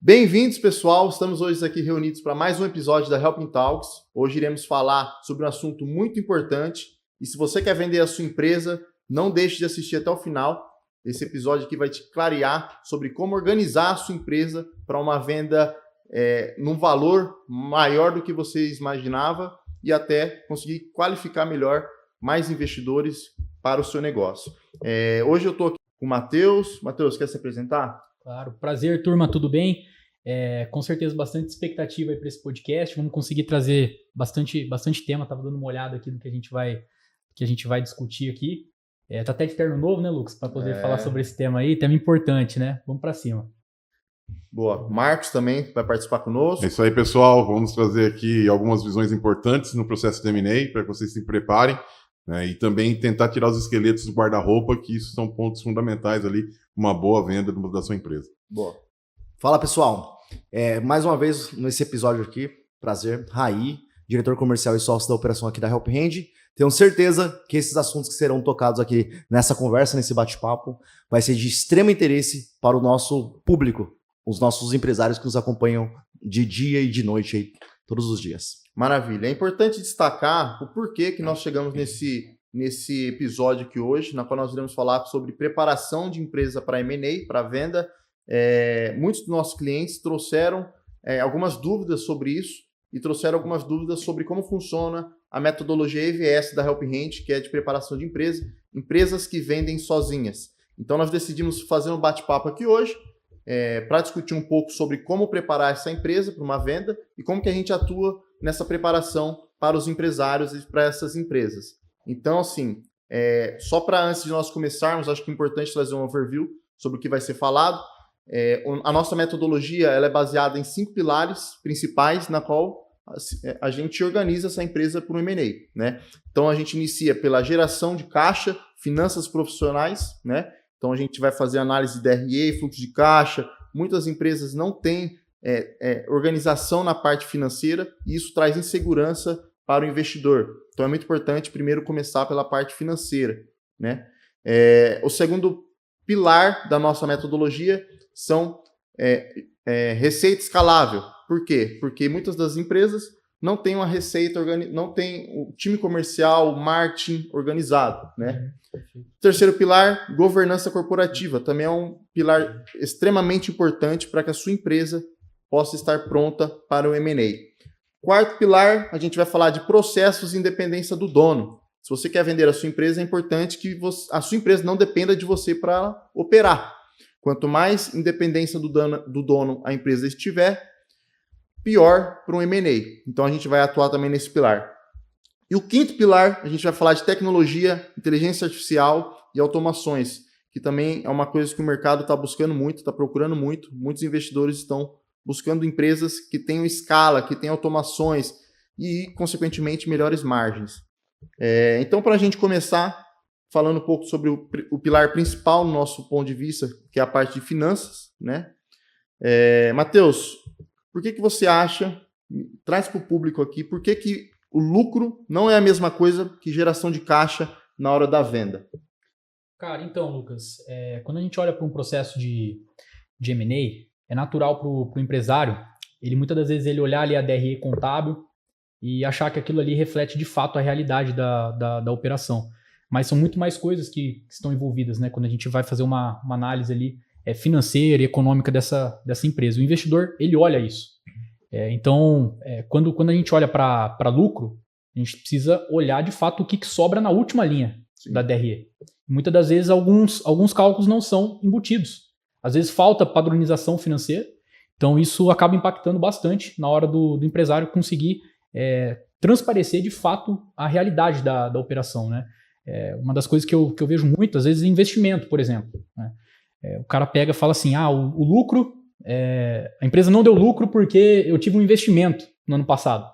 Bem-vindos, pessoal! Estamos hoje aqui reunidos para mais um episódio da Helping Talks. Hoje iremos falar sobre um assunto muito importante e se você quer vender a sua empresa, não deixe de assistir até o final. Esse episódio aqui vai te clarear sobre como organizar a sua empresa para uma venda num valor maior do que você imaginava e até conseguir qualificar melhor mais investidores para o seu negócio. Hoje eu estou aqui com o Matheus. Matheus, quer se apresentar? Claro, prazer, turma, tudo bem? Com certeza bastante expectativa para esse podcast, vamos conseguir trazer bastante tema, estava dando uma olhada aqui no que a gente vai discutir aqui. Tá até de terno novo, né, Lucas, para poder falar sobre esse tema aí, tema importante, né? Vamos para cima. Boa. Marcos também vai participar conosco. É isso aí, pessoal, vamos trazer aqui algumas visões importantes no processo de M&A para que vocês se preparem, né? E também tentar tirar os esqueletos do guarda-roupa, que isso são pontos fundamentais ali, uma boa venda da sua empresa. Boa. Fala, pessoal. Mais uma vez nesse episódio aqui, prazer, Raí, diretor comercial e sócio da operação aqui da Help Hand. Tenho certeza que esses assuntos que serão tocados aqui nessa conversa, nesse bate-papo, vai ser de extremo interesse para o nosso público, os nossos empresários que nos acompanham de dia e de noite aí, todos os dias. Maravilha. É importante destacar o porquê que nós chegamos nesse episódio aqui hoje, na qual nós iremos falar sobre preparação de empresa para M&A, para venda. Muitos dos nossos clientes trouxeram algumas dúvidas sobre isso e trouxeram algumas dúvidas sobre como funciona a metodologia EVS da Help Hand, que é de preparação de empresas que vendem sozinhas. Então nós decidimos fazer um bate-papo aqui hoje para discutir um pouco sobre como preparar essa empresa para uma venda e como que a gente atua nessa preparação para os empresários e para essas empresas. Então, assim, só para antes de nós começarmos, acho que é importante trazer um overview sobre o que vai ser falado. A nossa metodologia ela é baseada em 5 pilares principais, na qual a gente organiza essa empresa para um M&A, né? Então, a gente inicia pela geração de caixa, finanças profissionais, né? Então, a gente vai fazer análise de DRE, fluxo de caixa. Muitas empresas não têm organização na parte financeira e isso traz insegurança para o investidor. Então, é muito importante primeiro começar pela parte financeira, né? O segundo pilar da nossa metodologia são receita escalável. Por quê? Porque muitas das empresas não têm uma receita, não tem o time comercial, o marketing organizado, né? Terceiro pilar, governança corporativa. Também é um pilar extremamente importante para que a sua empresa possa estar pronta para o M&A. Quarto pilar, a gente vai falar de processos e independência do dono. Se você quer vender a sua empresa, é importante que a sua empresa não dependa de você para operar. Quanto mais independência do dono a empresa estiver, pior para um M&A. Então, a gente vai atuar também nesse pilar. E o quinto pilar, a gente vai falar de tecnologia, inteligência artificial e automações, que também é uma coisa que o mercado está buscando muito, está procurando muito. Muitos investidores estão buscando empresas que tenham escala, que tenham automações e, consequentemente, melhores margens. Então, para a gente começar falando um pouco sobre o pilar principal no nosso ponto de vista, que é a parte de finanças, né? Matheus, por que você acha, traz para o público aqui, por que o lucro não é a mesma coisa que geração de caixa na hora da venda? Cara, então, Lucas, quando a gente olha para um processo de M&A, é natural para o empresário, ele muitas das vezes ele olhar ali a DRE contábil e achar que aquilo ali reflete de fato a realidade da operação. Mas são muito mais coisas que estão envolvidas, né? Quando a gente vai fazer uma análise ali financeira e econômica dessa empresa. O investidor, ele olha isso. Então, quando a gente olha para lucro, a gente precisa olhar de fato o que sobra na última linha da DRE. Muitas das vezes alguns cálculos não são embutidos. Às vezes falta padronização financeira, então isso acaba impactando bastante na hora do empresário conseguir transparecer de fato a realidade da operação, né? Uma das coisas que eu vejo muito, às vezes, é investimento, por exemplo, né? O cara pega e fala assim, o lucro, a empresa não deu lucro porque eu tive um investimento no ano passado.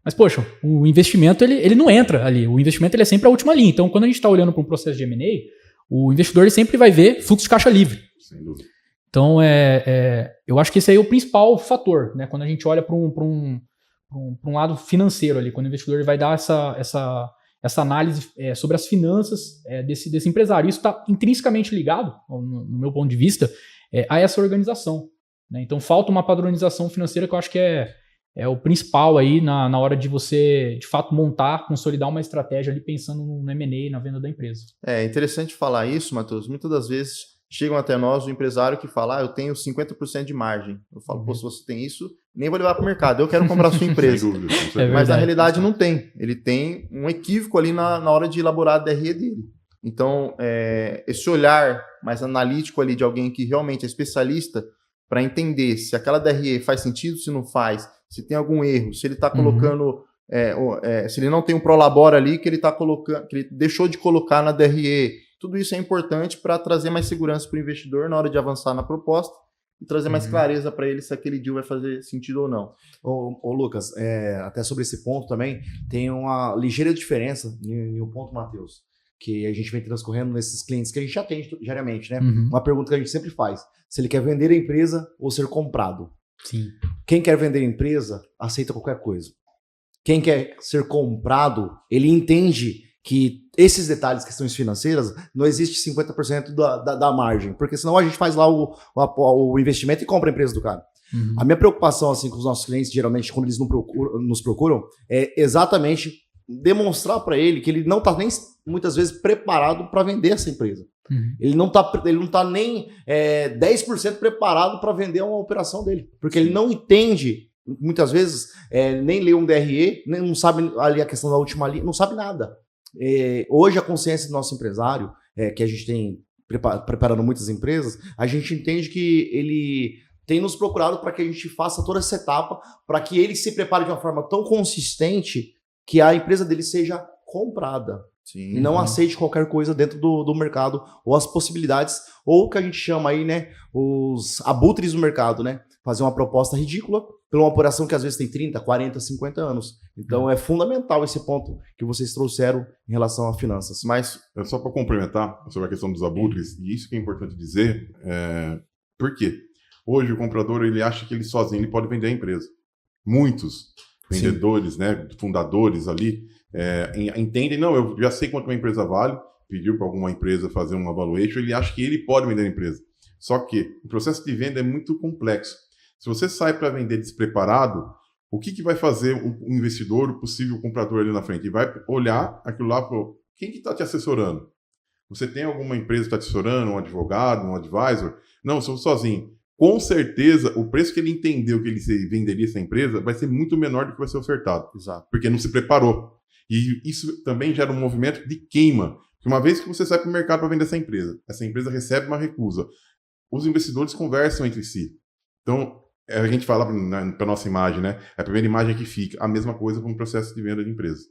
Mas, poxa, o investimento ele não entra ali, o investimento ele é sempre a última linha. Então, quando a gente está olhando para um processo de M&A, o investidor ele sempre vai ver fluxo de caixa livre. Sem dúvida. Então, eu acho que esse aí é o principal fator, né? Quando a gente olha para um lado financeiro ali, quando o investidor vai dar essa análise sobre as finanças desse empresário. Isso está intrinsecamente ligado, no meu ponto de vista, a essa organização. né? Então falta uma padronização financeira que eu acho que é o principal aí na hora de você, de fato, montar, consolidar uma estratégia ali pensando no M&A, na venda da empresa. É interessante falar isso, Matheus. Muitas das vezes chegam até nós o empresário que fala, eu tenho 50% de margem. Eu falo, pô, se você tem isso, nem vou levar para o mercado, eu quero comprar a sua empresa. Sem dúvida, com certeza. É Mas na verdade. realidade não tem. Ele tem um equívoco ali na hora de elaborar a DRE dele. Então, esse olhar mais analítico ali de alguém que realmente é especialista para entender se aquela DRE faz sentido, se não faz, se tem algum erro, se ele está colocando, se ele não tem um prolabore ali que ele está colocando, que ele deixou de colocar na DRE. Tudo isso é importante para trazer mais segurança para o investidor na hora de avançar na proposta e trazer mais clareza para ele se aquele deal vai fazer sentido ou não. Ô Lucas, até sobre esse ponto também, tem uma ligeira diferença em um ponto, Matheus, que a gente vem transcorrendo nesses clientes que a gente atende diariamente, né? Uma pergunta que a gente sempre faz, se ele quer vender a empresa ou ser comprado. Sim. Quem quer vender a empresa, aceita qualquer coisa. Quem quer ser comprado, ele entende que esses detalhes, questões financeiras, não existe 50% da margem, porque senão a gente faz lá o investimento e compra a empresa do cara. A minha preocupação assim, com os nossos clientes, geralmente, quando eles nos procuram, é exatamente demonstrar para ele que ele não está nem, muitas vezes, preparado para vender essa empresa. Ele não tá nem 10% preparado para vender uma operação dele, porque ele não entende, muitas vezes, nem lê um DRE, nem não sabe ali a questão da última linha, não sabe nada. Hoje a consciência do nosso empresário, que a gente tem preparando muitas empresas, a gente entende que ele tem nos procurado para que a gente faça toda essa etapa, para que ele se prepare de uma forma tão consistente que a empresa dele seja comprada. Sim, E não aceite qualquer coisa dentro do mercado, ou as possibilidades, ou o que a gente chama aí, né, os abutres do mercado, né? Fazer uma proposta ridícula por uma operação que às vezes tem 30, 40, 50 anos. Então é fundamental esse ponto que vocês trouxeram em relação a finanças. Mas Só para complementar sobre a questão dos abutres, e isso que é importante dizer, por quê? Hoje o comprador ele acha que ele sozinho ele pode vender a empresa. Muitos vendedores, né, fundadores ali, entendem, não, eu já sei quanto uma empresa vale, pediu para alguma empresa fazer uma valuation, ele acha que ele pode vender a empresa. Só que o processo de venda é muito complexo. Se você sai para vender despreparado, o que vai fazer o investidor, o possível comprador ali na frente? Ele vai olhar aquilo lá e falar, quem que está te assessorando? Você tem alguma empresa que está te assessorando, um advogado, um advisor? Não, sou sozinho. Com certeza, o preço que ele entendeu que ele venderia essa empresa vai ser muito menor do que vai ser ofertado. Exato. Porque não se preparou. E isso também gera um movimento de queima. Que uma vez que você sai para o mercado para vender essa empresa recebe uma recusa. Os investidores conversam entre si. Então, a gente fala para a nossa imagem, né? É a primeira imagem que fica. A mesma coisa para um processo de venda de empresa.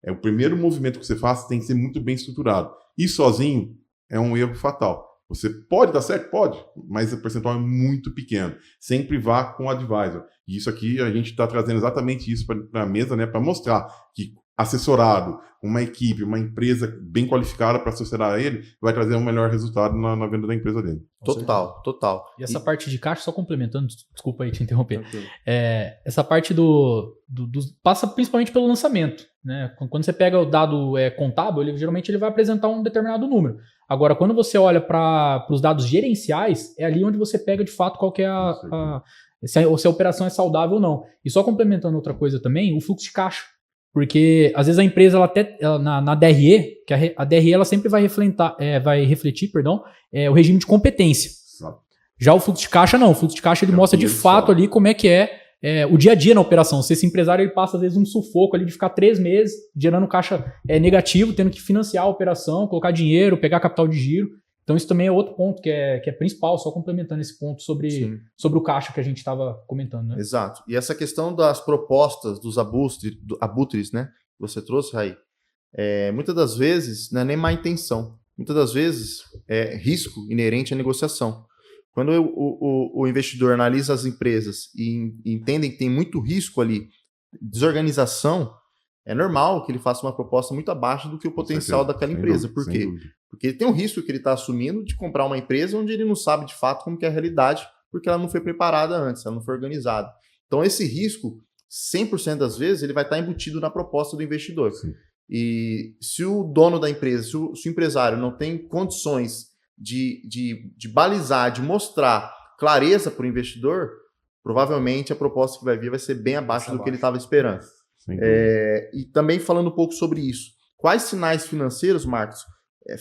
O primeiro movimento que você faz tem que ser muito bem estruturado. E sozinho é um erro fatal. Você pode dar certo? Pode, mas o percentual é muito pequeno. Sempre vá com o advisor. E isso aqui, a gente está trazendo exatamente isso para a mesa, né? Para mostrar que assessorado, uma equipe, uma empresa bem qualificada para assessorar ele, vai trazer um melhor resultado na venda da empresa dele. Total. E essa parte de caixa, só complementando, desculpa aí te interromper. Tranquilo. Essa parte passa principalmente pelo lançamento, né? Quando você pega o dado contábil, geralmente ele vai apresentar um determinado número. Agora, quando você olha para os dados gerenciais, é ali onde você pega de fato qual que é se a operação é saudável ou não. E só complementando outra coisa também, o fluxo de caixa. Porque às vezes a empresa, na DRE, que a DRE ela sempre vai refletir o regime de competência. Exato. Já o fluxo de caixa não. O fluxo de caixa ele mostra de fato ali como é que o dia a dia na operação. Se esse empresário ele passa às vezes um sufoco ali de ficar 3 meses gerando caixa negativo, tendo que financiar a operação, colocar dinheiro, pegar capital de giro. Então isso também é outro ponto que é principal, só complementando esse ponto sobre o caixa que a gente estava comentando. Né? Exato. E essa questão das propostas, dos abutres, né, que você trouxe, Raí, muitas das vezes não é nem má intenção. Muitas das vezes é risco inerente à negociação. Quando o investidor analisa as empresas e entende que tem muito risco ali, desorganização, é normal que ele faça uma proposta muito abaixo do que o potencial daquela empresa. Por quê? Porque ele tem um risco que ele está assumindo de comprar uma empresa onde ele não sabe de fato como que é a realidade, porque ela não foi preparada antes, ela não foi organizada. Então esse risco, 100% das vezes, ele vai estar embutido na proposta do investidor. Sim. E se o dono da empresa, se o empresário não tem condições de balizar, de mostrar clareza para o investidor, provavelmente a proposta que vai vir vai ser bem abaixo do que ele estava esperando. E também falando um pouco sobre isso, quais sinais financeiros, Marcos,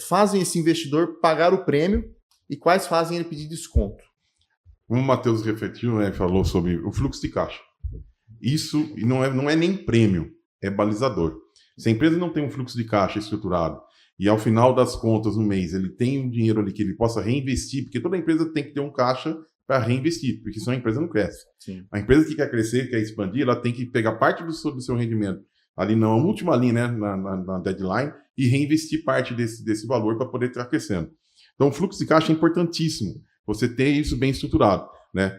fazem esse investidor pagar o prêmio e quais fazem ele pedir desconto? Como o Matheus refletiu, né, falou sobre o fluxo de caixa. Isso não é nem prêmio, é balizador. Se a empresa não tem um fluxo de caixa estruturado e ao final das contas no mês ele tem um dinheiro ali que ele possa reinvestir, porque toda empresa tem que ter um caixa para reinvestir, porque senão a empresa não cresce. Sim. A empresa que quer crescer, quer expandir, ela tem que pegar parte do seu rendimento ali na última linha, né, na deadline, e reinvestir parte desse valor para poder estar crescendo. Então o fluxo de caixa é importantíssimo, você ter isso bem estruturado, né?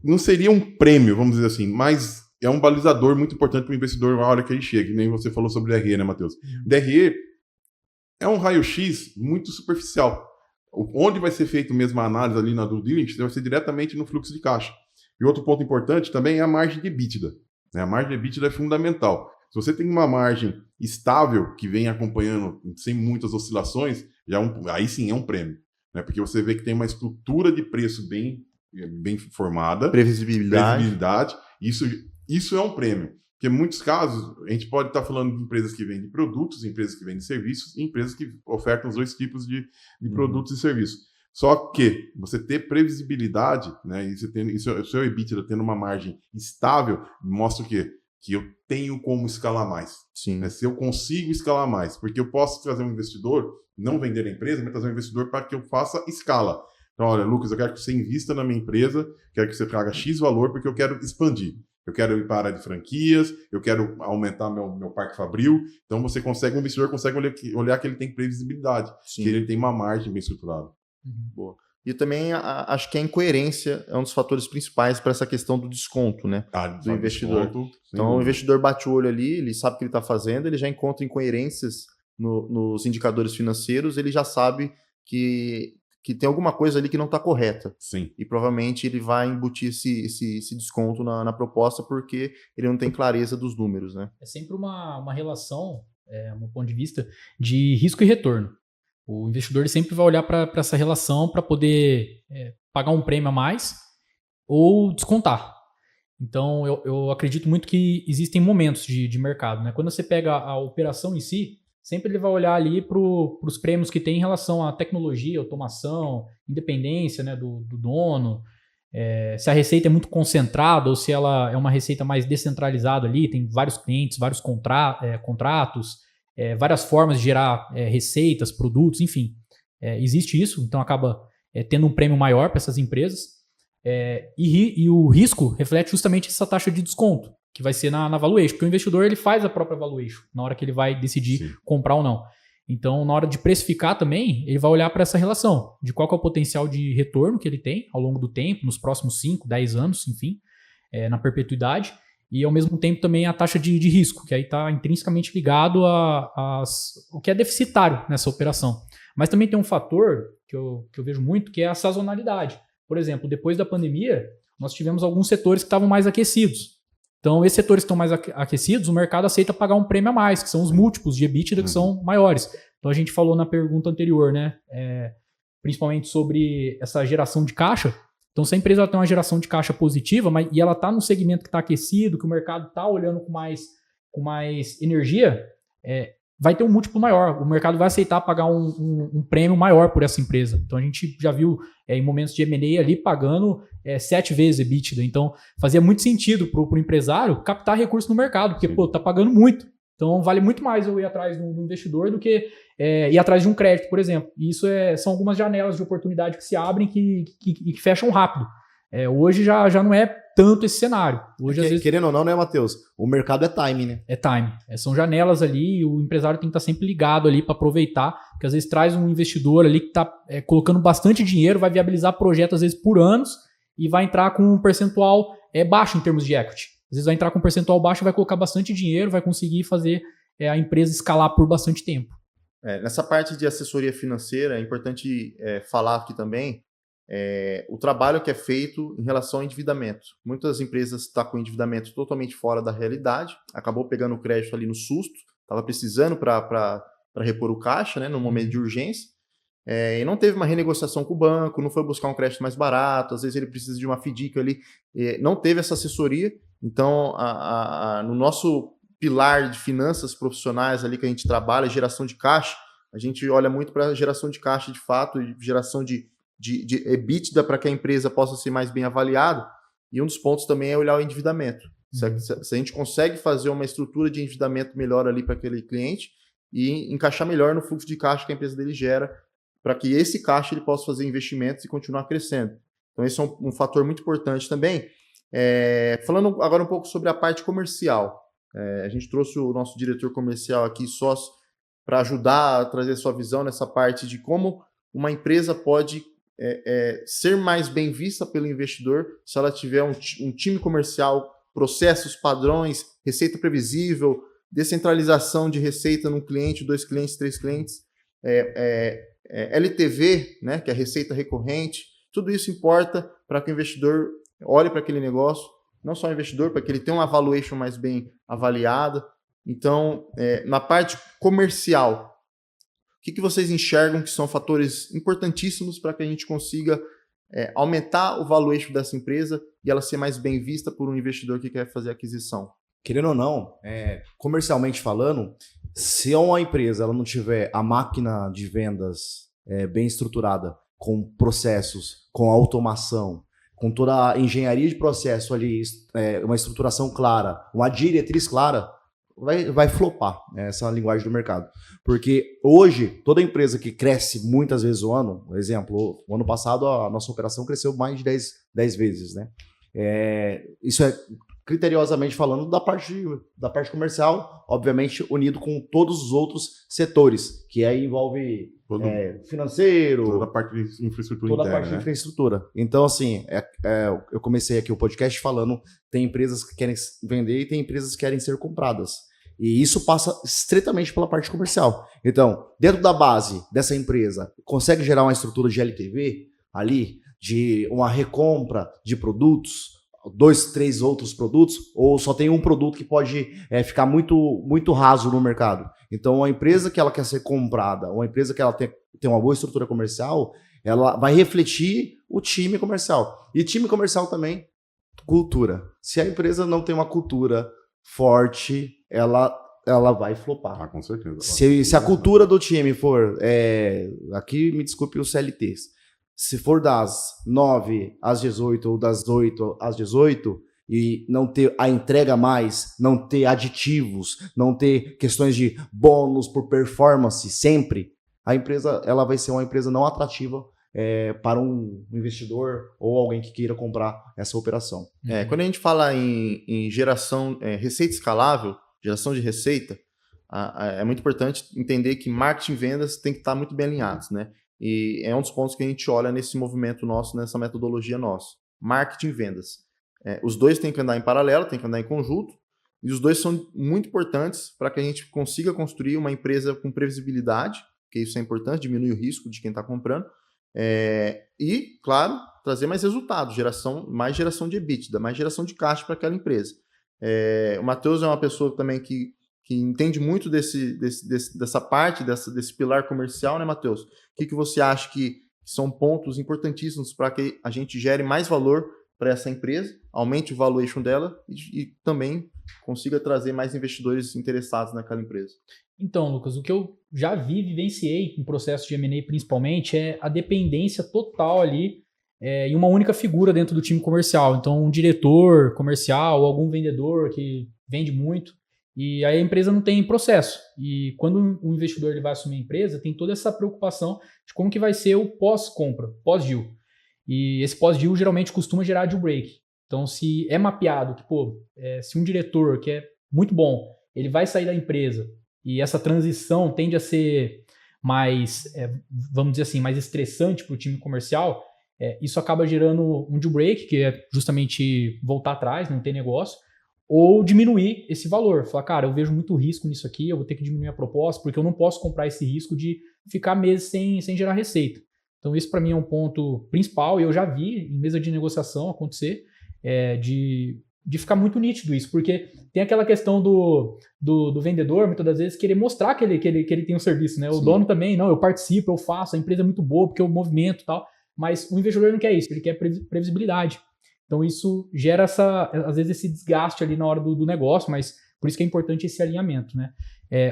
Não seria um prêmio, vamos dizer assim, mas é um balizador muito importante para o investidor na hora que ele chega, que nem você falou sobre DRE, né, Matheus? DRE é um raio-x muito superficial. Onde vai ser feito mesmo a análise ali na due diligence vai ser diretamente no fluxo de caixa. E outro ponto importante também é a margem de EBITDA, né? A margem de EBITDA é fundamental. Se você tem uma margem estável que vem acompanhando sem muitas oscilações, aí sim é um prêmio, né? Porque você vê que tem uma estrutura de preço bem formada. Previsibilidade. Isso é um prêmio. Porque em muitos casos, a gente pode estar falando de empresas que vendem produtos, empresas que vendem serviços e empresas que ofertam os dois tipos de produtos e serviços. Só que você ter previsibilidade, né, e o seu EBITDA tendo uma margem estável, mostra o quê? Que eu tenho como escalar mais. Sim. Né? Se eu consigo escalar mais, porque eu posso trazer um investidor, não vender a empresa, mas trazer um investidor para que eu faça escala. Então, olha, Lucas, eu quero que você invista na minha empresa, quero que você traga X valor, porque eu quero expandir. Eu quero ir para a área de franquias, eu quero aumentar meu parque fabril. Então, o investidor consegue olhar que ele tem previsibilidade, Sim. que ele tem uma margem bem estruturada. Boa. E também acho que a incoerência é um dos fatores principais para essa questão do desconto, né? Do investidor. Então, o investidor bate o olho ali, ele sabe o que ele está fazendo, ele já encontra incoerências nos indicadores financeiros, ele já sabe que tem alguma coisa ali que não está correta. Sim. E provavelmente ele vai embutir esse desconto na proposta porque ele não tem clareza dos números, né? É sempre uma relação, um ponto de vista, de risco e retorno. O investidor ele sempre vai olhar para essa relação para poder pagar um prêmio a mais ou descontar. Então, eu acredito muito que existem momentos de mercado, né? Quando você pega a operação em si, sempre ele vai olhar ali para os prêmios que tem em relação à tecnologia, automação, independência, né, do dono, se a receita é muito concentrada ou se ela é uma receita mais descentralizada ali, tem vários clientes, vários contratos, várias formas de gerar receitas, produtos, enfim. Existe isso, então acaba tendo um prêmio maior para essas empresas. E o risco reflete justamente essa taxa de desconto, que vai ser na valuation, porque o investidor ele faz a própria valuation na hora que ele vai decidir comprar ou não. Então, na hora de precificar também, ele vai olhar para essa relação, de qual que é o potencial de retorno que ele tem ao longo do tempo, nos próximos 5, 10 anos, enfim, na perpetuidade, e ao mesmo tempo também a taxa de risco, que aí está intrinsecamente ligado o que é deficitário nessa operação. Mas também tem um fator que eu vejo muito, que é a sazonalidade. Por exemplo, depois da pandemia, nós tivemos alguns setores que estavam mais aquecidos. Então, esses setores que estão mais aquecidos, o mercado aceita pagar um prêmio a mais, que são os múltiplos de EBITDA que são maiores. Então, a gente falou na pergunta anterior, né? Principalmente sobre essa geração de caixa. Então, se a empresa tem uma geração de caixa positiva, e ela está num segmento que está aquecido, que o mercado está olhando com mais energia, vai ter um múltiplo maior. O mercado vai aceitar pagar um prêmio maior por essa empresa. Então, a gente já viu em momentos de M&A ali pagando 7 vezes EBITDA. Então, fazia muito sentido para o empresário captar recursos no mercado, porque, tá pagando muito. Então, vale muito mais eu ir atrás do investidor do que ir atrás de um crédito, por exemplo. E isso são algumas janelas de oportunidade que se abrem que fecham rápido. Hoje já não é tanto esse cenário. Hoje, às vezes, querendo ou não, né, Matheus? O mercado é time, né? É time. São janelas ali e o empresário tem que estar sempre ligado ali para aproveitar, porque às vezes traz um investidor ali que está colocando bastante dinheiro, vai viabilizar projetos às vezes por anos e vai entrar com um percentual baixo em termos de equity. Às vezes vai entrar com um percentual baixo e vai colocar bastante dinheiro, vai conseguir fazer a empresa escalar por bastante tempo. Nessa parte de assessoria financeira, é importante falar aqui também o trabalho que é feito em relação ao endividamento. Muitas empresas estão com endividamento totalmente fora da realidade, acabou pegando o crédito ali no susto, estava precisando para repor o caixa, né, no momento de urgência, e não teve uma renegociação com o banco, não foi buscar um crédito mais barato, às vezes ele precisa de uma FDIC ali, não teve essa assessoria. Então, no nosso pilar de finanças profissionais ali que a gente trabalha, geração de caixa, a gente olha muito para geração de caixa de fato, geração de EBITDA para que a empresa possa ser mais bem avaliada. E um dos pontos também é olhar o endividamento. Se a gente consegue fazer uma estrutura de endividamento melhor ali para aquele cliente e encaixar melhor no fluxo de caixa que a empresa dele gera, para que esse caixa ele possa fazer investimentos e continuar crescendo. Então, esse é um fator muito importante também. Falando agora um pouco sobre a parte comercial. A gente trouxe o nosso diretor comercial aqui, sócio, para ajudar a trazer sua visão nessa parte de como uma empresa pode ser mais bem vista pelo investidor se ela tiver um time comercial, processos, padrões, receita previsível, descentralização de receita num cliente, 2 clientes, 3 clientes, LTV, né, que é a receita recorrente. Tudo isso importa para que o investidor olhe para aquele negócio, não só o investidor, para que ele tenha uma valuation mais bem avaliada. Então, na parte comercial, o que vocês enxergam que são fatores importantíssimos para que a gente consiga aumentar o valuation dessa empresa e ela ser mais bem vista por um investidor que quer fazer aquisição? Querendo ou não, comercialmente falando, se uma empresa ela não tiver a máquina de vendas bem estruturada, com processos, com automação, com toda a engenharia de processo ali, uma estruturação clara, uma diretriz clara, vai flopar, essa é a linguagem do mercado. Porque hoje, toda empresa que cresce muitas vezes o ano, por exemplo, o ano passado a nossa operação cresceu mais de 10 vezes, né? Isso é criteriosamente falando da parte comercial, obviamente unido com todos os outros setores, que aí envolve financeiro, toda a parte de infraestrutura toda interna, a parte de infraestrutura. Então, assim, eu comecei aqui o podcast falando, tem empresas que querem vender e tem empresas que querem ser compradas. E isso passa estritamente pela parte comercial. Então, dentro da base dessa empresa, consegue gerar uma estrutura de LTV ali, de uma recompra de produtos, 2, 3 outros produtos, ou só tem um produto que pode ficar muito, muito raso no mercado. Então, uma empresa que ela quer ser comprada, uma empresa que ela tem uma boa estrutura comercial, ela vai refletir o time comercial. E time comercial também, cultura. Se a empresa não tem uma cultura forte, ela vai flopar. Com certeza. Se a cultura do time for, aqui me desculpe os CLTs, se for das 9 às 18 ou das 8 às 18 e não ter a entrega mais, não ter aditivos, não ter questões de bônus por performance sempre, a empresa ela vai ser uma empresa não atrativa para um investidor ou alguém que queira comprar essa operação. Quando a gente fala em geração, receita escalável, geração de receita, é muito importante entender que marketing e vendas tem que estar muito bem alinhados, né? E é um dos pontos que a gente olha nesse movimento nosso, nessa metodologia nossa. Marketing e vendas. Os dois têm que andar em paralelo, têm que andar em conjunto, e os dois são muito importantes para que a gente consiga construir uma empresa com previsibilidade, porque isso é importante, diminui o risco de quem está comprando, e, claro, trazer mais resultados, mais geração de EBITDA, mais geração de caixa para aquela empresa. O Matheus é uma pessoa também que entende muito dessa parte, desse pilar comercial, né, Matheus? O que você acha que são pontos importantíssimos para que a gente gere mais valor para essa empresa, aumente o valuation dela e também consiga trazer mais investidores interessados naquela empresa? Então, Lucas, o que eu já vivenciei em processo de M&A principalmente é a dependência total ali em uma única figura dentro do time comercial. Então, um diretor comercial ou algum vendedor que vende muito, e aí a empresa não tem processo. E quando o investidor ele vai assumir a empresa, tem toda essa preocupação de como que vai ser o pós-compra, pós-deal. E esse pós-deal geralmente costuma gerar deal break. Então, se é mapeado que, se um diretor que é muito bom, ele vai sair da empresa e essa transição tende a ser mais, vamos dizer assim, mais estressante para o time comercial, isso acaba gerando um deal break, que é justamente voltar atrás, não ter negócio, ou diminuir esse valor. Falar, cara, eu vejo muito risco nisso aqui, eu vou ter que diminuir a proposta, porque eu não posso comprar esse risco de ficar meses sem gerar receita. Então, esse para mim é um ponto principal, e eu já vi em mesa de negociação acontecer, de ficar muito nítido isso, porque tem aquela questão do vendedor, muitas das vezes, querer mostrar que ele tem um serviço, né? O dono também, não, eu participo, eu faço, a empresa é muito boa, porque eu movimento e tal, mas o investidor não quer isso, ele quer previsibilidade. Então isso gera, às vezes, esse desgaste ali na hora do negócio, mas por isso que é importante esse alinhamento, né?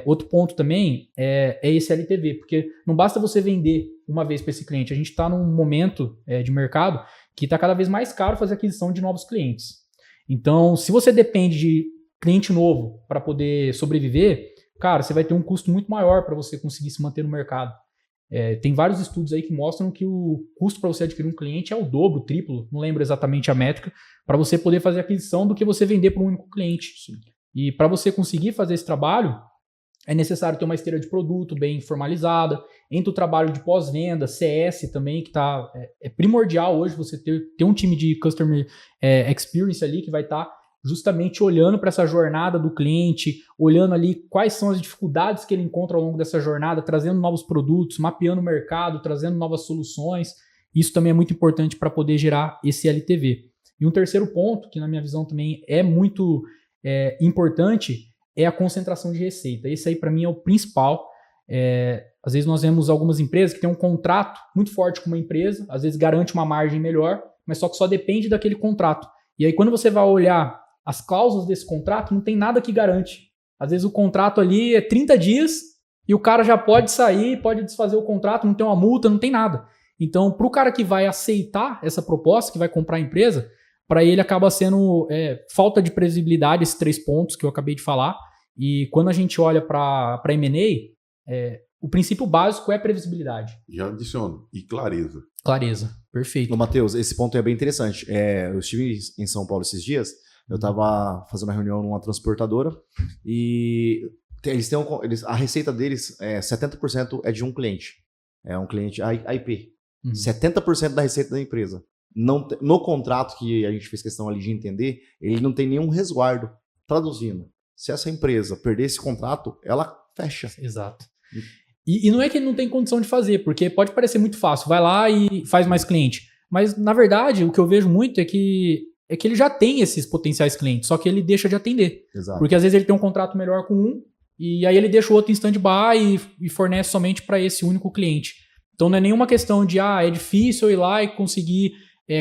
Outro ponto também é esse LTV, porque não basta você vender uma vez para esse cliente, a gente está num momento de mercado que está cada vez mais caro fazer aquisição de novos clientes. Então, se você depende de cliente novo para poder sobreviver, cara, você vai ter um custo muito maior para você conseguir se manter no mercado. Tem vários estudos aí que mostram que o custo para você adquirir um cliente é o dobro, o triplo, não lembro exatamente a métrica, para você poder fazer a aquisição do que você vender para um único cliente. Sim. E para você conseguir fazer esse trabalho, é necessário ter uma esteira de produto bem formalizada, entre o trabalho de pós-venda, CS também, que é primordial hoje você ter um time de Customer Experience ali que vai estar justamente olhando para essa jornada do cliente, olhando ali quais são as dificuldades que ele encontra ao longo dessa jornada, trazendo novos produtos, mapeando o mercado, trazendo novas soluções. Isso também é muito importante para poder gerar esse LTV. E um terceiro ponto, que na minha visão também é muito importante, é a concentração de receita. Esse aí, para mim, é o principal. Às vezes nós vemos algumas empresas que têm um contrato muito forte com uma empresa, às vezes garante uma margem melhor, mas só que só depende daquele contrato. E aí, quando você vai olhar as cláusulas desse contrato, não tem nada que garante. Às vezes o contrato ali é 30 dias e o cara já pode sair, pode desfazer o contrato, não tem uma multa, não tem nada. Então, para o cara que vai aceitar essa proposta, que vai comprar a empresa, para ele acaba sendo falta de previsibilidade, esses 3 pontos que eu acabei de falar. E quando a gente olha para M&A, o princípio básico é previsibilidade. E adiciono, e clareza. Clareza, perfeito. Ô, Matheus, esse ponto é bem interessante. Eu estive em São Paulo esses dias, eu estava fazendo uma reunião numa transportadora e a receita deles, 70% é de um cliente. É um cliente IP. 70% da receita da empresa. No contrato que a gente fez questão ali de entender, ele não tem nenhum resguardo. Traduzindo, se essa empresa perder esse contrato, ela fecha. Exato. E não é que ele não tem condição de fazer, porque pode parecer muito fácil, vai lá e faz mais cliente. Mas, na verdade, o que eu vejo muito é que ele já tem esses potenciais clientes, só que ele deixa de atender. Exato. Porque às vezes ele tem um contrato melhor com um, e aí ele deixa o outro em stand-by e fornece somente para esse único cliente. Então não é nenhuma questão de, é difícil eu ir lá e conseguir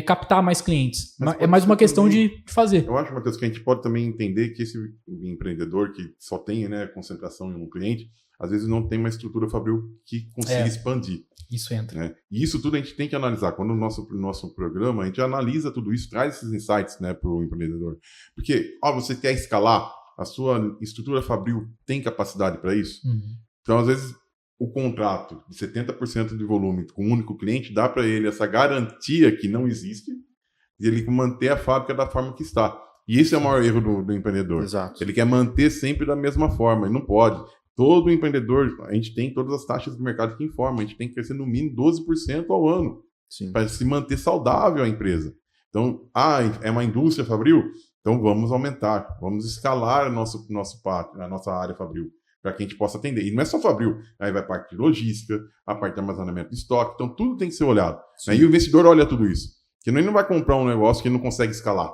captar mais clientes. É mais uma questão de fazer. Eu acho, Matheus, que a gente pode também entender que esse empreendedor que só tem concentração em um cliente, às vezes não tem uma estrutura fabril que consiga expandir. Isso entra. Né? E isso tudo a gente tem que analisar. Quando o nosso programa, a gente analisa tudo isso, traz esses insights para o empreendedor. Porque, você quer escalar, a sua estrutura fabril tem capacidade para isso? Uhum. Então, às vezes, o contrato de 70% de volume com um único cliente dá para ele essa garantia que não existe de ele manter a fábrica da forma que está. E esse é o maior erro do empreendedor. Exato. Ele quer manter sempre da mesma forma, e não pode. Todo empreendedor, a gente tem todas as taxas do mercado que informam, a gente tem que crescer no mínimo 12% ao ano para se manter saudável a empresa. Então, é uma indústria fabril? Então vamos aumentar, vamos escalar nosso pátio, a nossa área fabril, para que a gente possa atender. E não é só fabril, aí vai a parte de logística, a parte de armazenamento de estoque, então tudo tem que ser olhado. Aí o investidor olha tudo isso, que ele não vai comprar um negócio que ele não consegue escalar.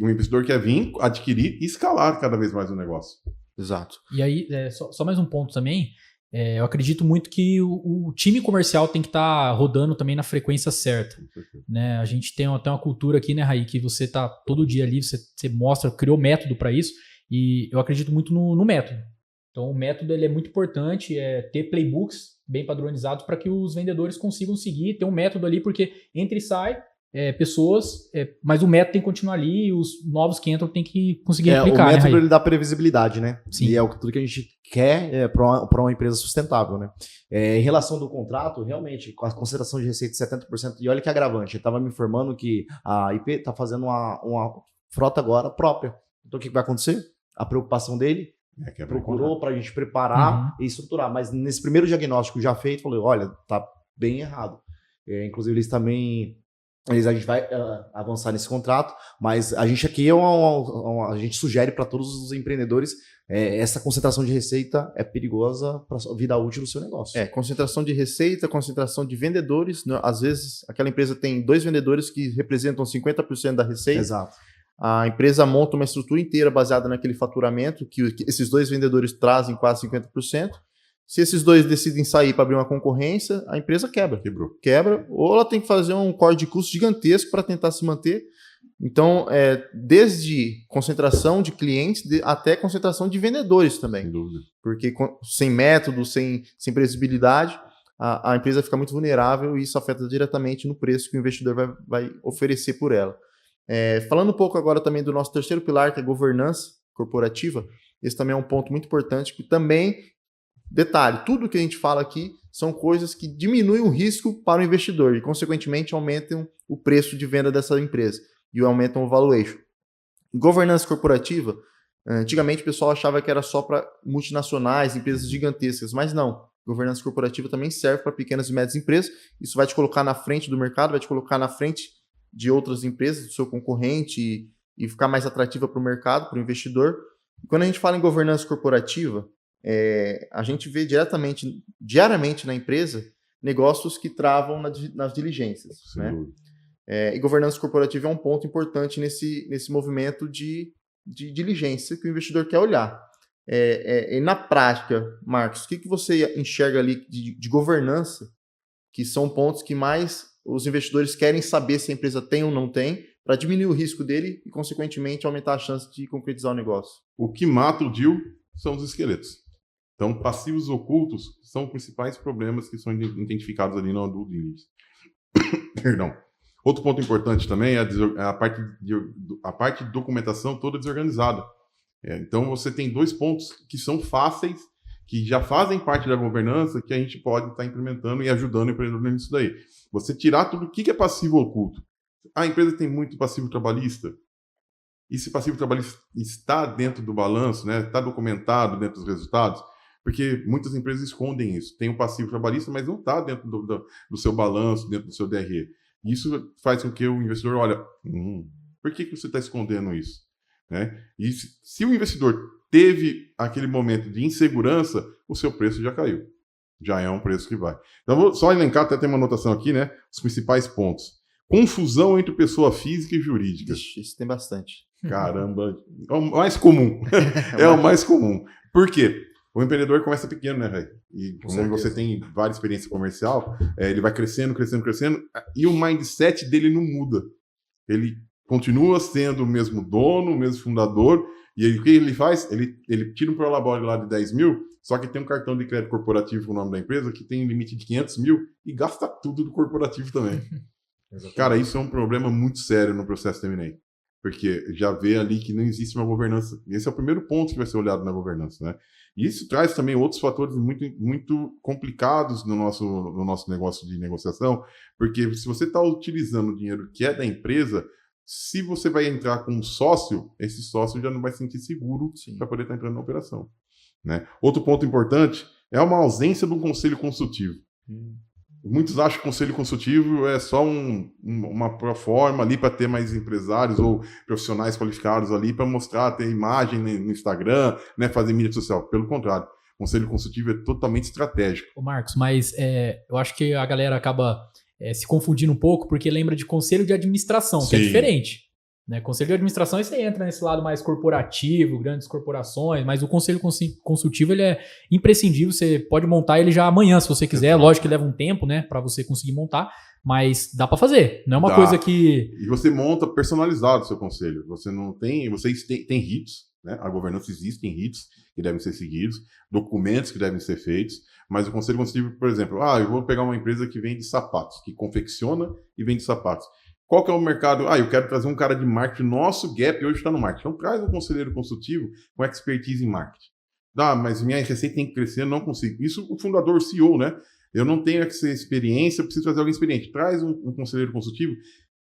O investidor quer vir, adquirir e escalar cada vez mais o negócio. Exato. E aí, só mais um ponto também, eu acredito muito que o time comercial tem que estar rodando também na frequência certa. Né? A gente tem até uma cultura aqui, né, Raí, que você está todo dia ali, você mostra, criou método para isso, e eu acredito muito no método. Então, o método ele é muito importante, ter playbooks bem padronizados para que os vendedores consigam seguir, ter um método ali, porque entra e sai pessoas, mas o método tem que continuar ali e os novos que entram tem que conseguir aplicar. O método né, ele dá previsibilidade, né? Sim. E é tudo que a gente quer para uma empresa sustentável, né? Em relação do contrato, realmente, com a concentração de receita de 70%, e olha que agravante, ele estava me informando que a IP está fazendo uma frota agora própria. Então, o que vai acontecer? A preocupação dele procurou para a gente preparar e estruturar, mas nesse primeiro diagnóstico já feito, falou, olha, tá bem errado. Inclusive, a gente vai avançar nesse contrato, mas a gente aqui a gente sugere para todos os empreendedores essa concentração de receita é perigosa para a vida útil do seu negócio. Concentração de receita, concentração de vendedores. Às vezes, aquela empresa tem 2 vendedores que representam 50% da receita. Exato. a empresa monta uma estrutura inteira baseada naquele faturamento que esses 2 vendedores trazem quase 50%. Se esses 2 decidem sair para abrir uma concorrência, a empresa quebra, ou ela tem que fazer um corte de custo gigantesco para tentar se manter. Então, desde concentração de clientes até concentração de vendedores também. Sem dúvida. Porque sem método, sem previsibilidade, a empresa fica muito vulnerável e isso afeta diretamente no preço que o investidor vai oferecer por ela. Falando um pouco agora também do nosso terceiro pilar, que é a governança corporativa, esse também é um ponto muito importante, que também, detalhe, tudo que a gente fala aqui são coisas que diminuem o risco para o investidor e, consequentemente, aumentam o preço de venda dessa empresa e aumentam o valuation. Governança corporativa, antigamente o pessoal achava que era só para multinacionais, empresas gigantescas, mas não. Governança corporativa também serve para pequenas e médias empresas. Isso vai te colocar na frente do mercado, vai te colocar na frente de outras empresas, do seu concorrente e ficar mais atrativa para o mercado, para o investidor. E quando a gente fala em governança corporativa, a gente vê diariamente na empresa, negócios que travam nas diligências. Né? E governança corporativa é um ponto importante nesse movimento de diligência que o investidor quer olhar. E na prática, Marcos, o que você enxerga ali de governança, que são pontos que mais os investidores querem saber se a empresa tem ou não tem, para diminuir o risco dele e, consequentemente, aumentar a chance de concretizar o negócio? O que mata o deal são os esqueletos. Então, passivos ocultos são os principais problemas que são identificados ali na due diligence. Perdão. Outro ponto importante também é a parte de documentação toda desorganizada. Então, você tem 2 pontos que são fáceis, que já fazem parte da governança, que a gente pode estar implementando e ajudando o empreendedor nisso daí. Você tirar tudo o que é passivo oculto. A empresa tem muito passivo trabalhista. E se passivo trabalhista está dentro do balanço, né, está documentado dentro dos resultados, porque muitas empresas escondem isso. Tem o passivo trabalhista, mas não está dentro do seu balanço, dentro do seu DRE. Isso faz com que o investidor olhe, por que você está escondendo isso? Né? E se o investidor teve aquele momento de insegurança, o seu preço já caiu. Já é um preço que vai. Então, vou só elencar, até tem uma anotação aqui, né? Os principais pontos. Confusão entre pessoa física e jurídica. Ixi, isso tem bastante. Caramba, é o mais comum. É o mais comum. Por quê? O empreendedor começa pequeno, né, velho? E como você tem várias experiências comercial, ele vai crescendo, e o mindset dele não muda. Ele continua sendo o mesmo dono, o mesmo fundador, e aí, o que ele faz? Ele tira um prolabore lá de 10 mil, só que tem um cartão de crédito corporativo com o nome da empresa que tem um limite de 500 mil e gasta tudo do corporativo também. Cara, isso é um problema muito sério no processo de M&A. Porque já vê ali que não existe uma governança. Esse é o primeiro ponto que vai ser olhado na governança, né? E isso traz também outros fatores muito, muito complicados no nosso negócio de negociação, porque se você está utilizando o dinheiro que é da empresa, se você vai entrar com um sócio, esse sócio já não vai se sentir seguro para poder estar entrando na operação. Né? Outro ponto importante é uma ausência de um conselho consultivo. Muitos acham que o conselho consultivo é só uma proforma ali para ter mais empresários ou profissionais qualificados ali para mostrar, ter imagem no Instagram, né, fazer mídia social. Pelo contrário, o conselho consultivo é totalmente estratégico. Ô Marcos, mas eu acho que a galera acaba se confundindo um pouco porque lembra de conselho de administração, que é diferente. Né? Conselho de administração, aí você entra nesse lado mais corporativo, grandes corporações, mas o conselho consultivo ele é imprescindível, você pode montar ele já amanhã, se você quiser. Lógico que leva um tempo, né, para você conseguir montar, mas dá para fazer, não é uma coisa que... E você monta personalizado o seu conselho, vocês têm ritos, né? A governança existe, tem ritos que devem ser seguidos, documentos que devem ser feitos, mas o conselho consultivo, por exemplo, eu vou pegar uma empresa que vende sapatos, que confecciona e vende sapatos. Qual que é o mercado? Eu quero trazer um cara de marketing. Nosso gap hoje está no marketing. Então traz um conselheiro consultivo com expertise em marketing. Mas minha receita tem que crescer, não consigo. Isso o fundador, o CEO, né? Eu não tenho essa experiência, eu preciso trazer alguém experiente. Traz um conselheiro consultivo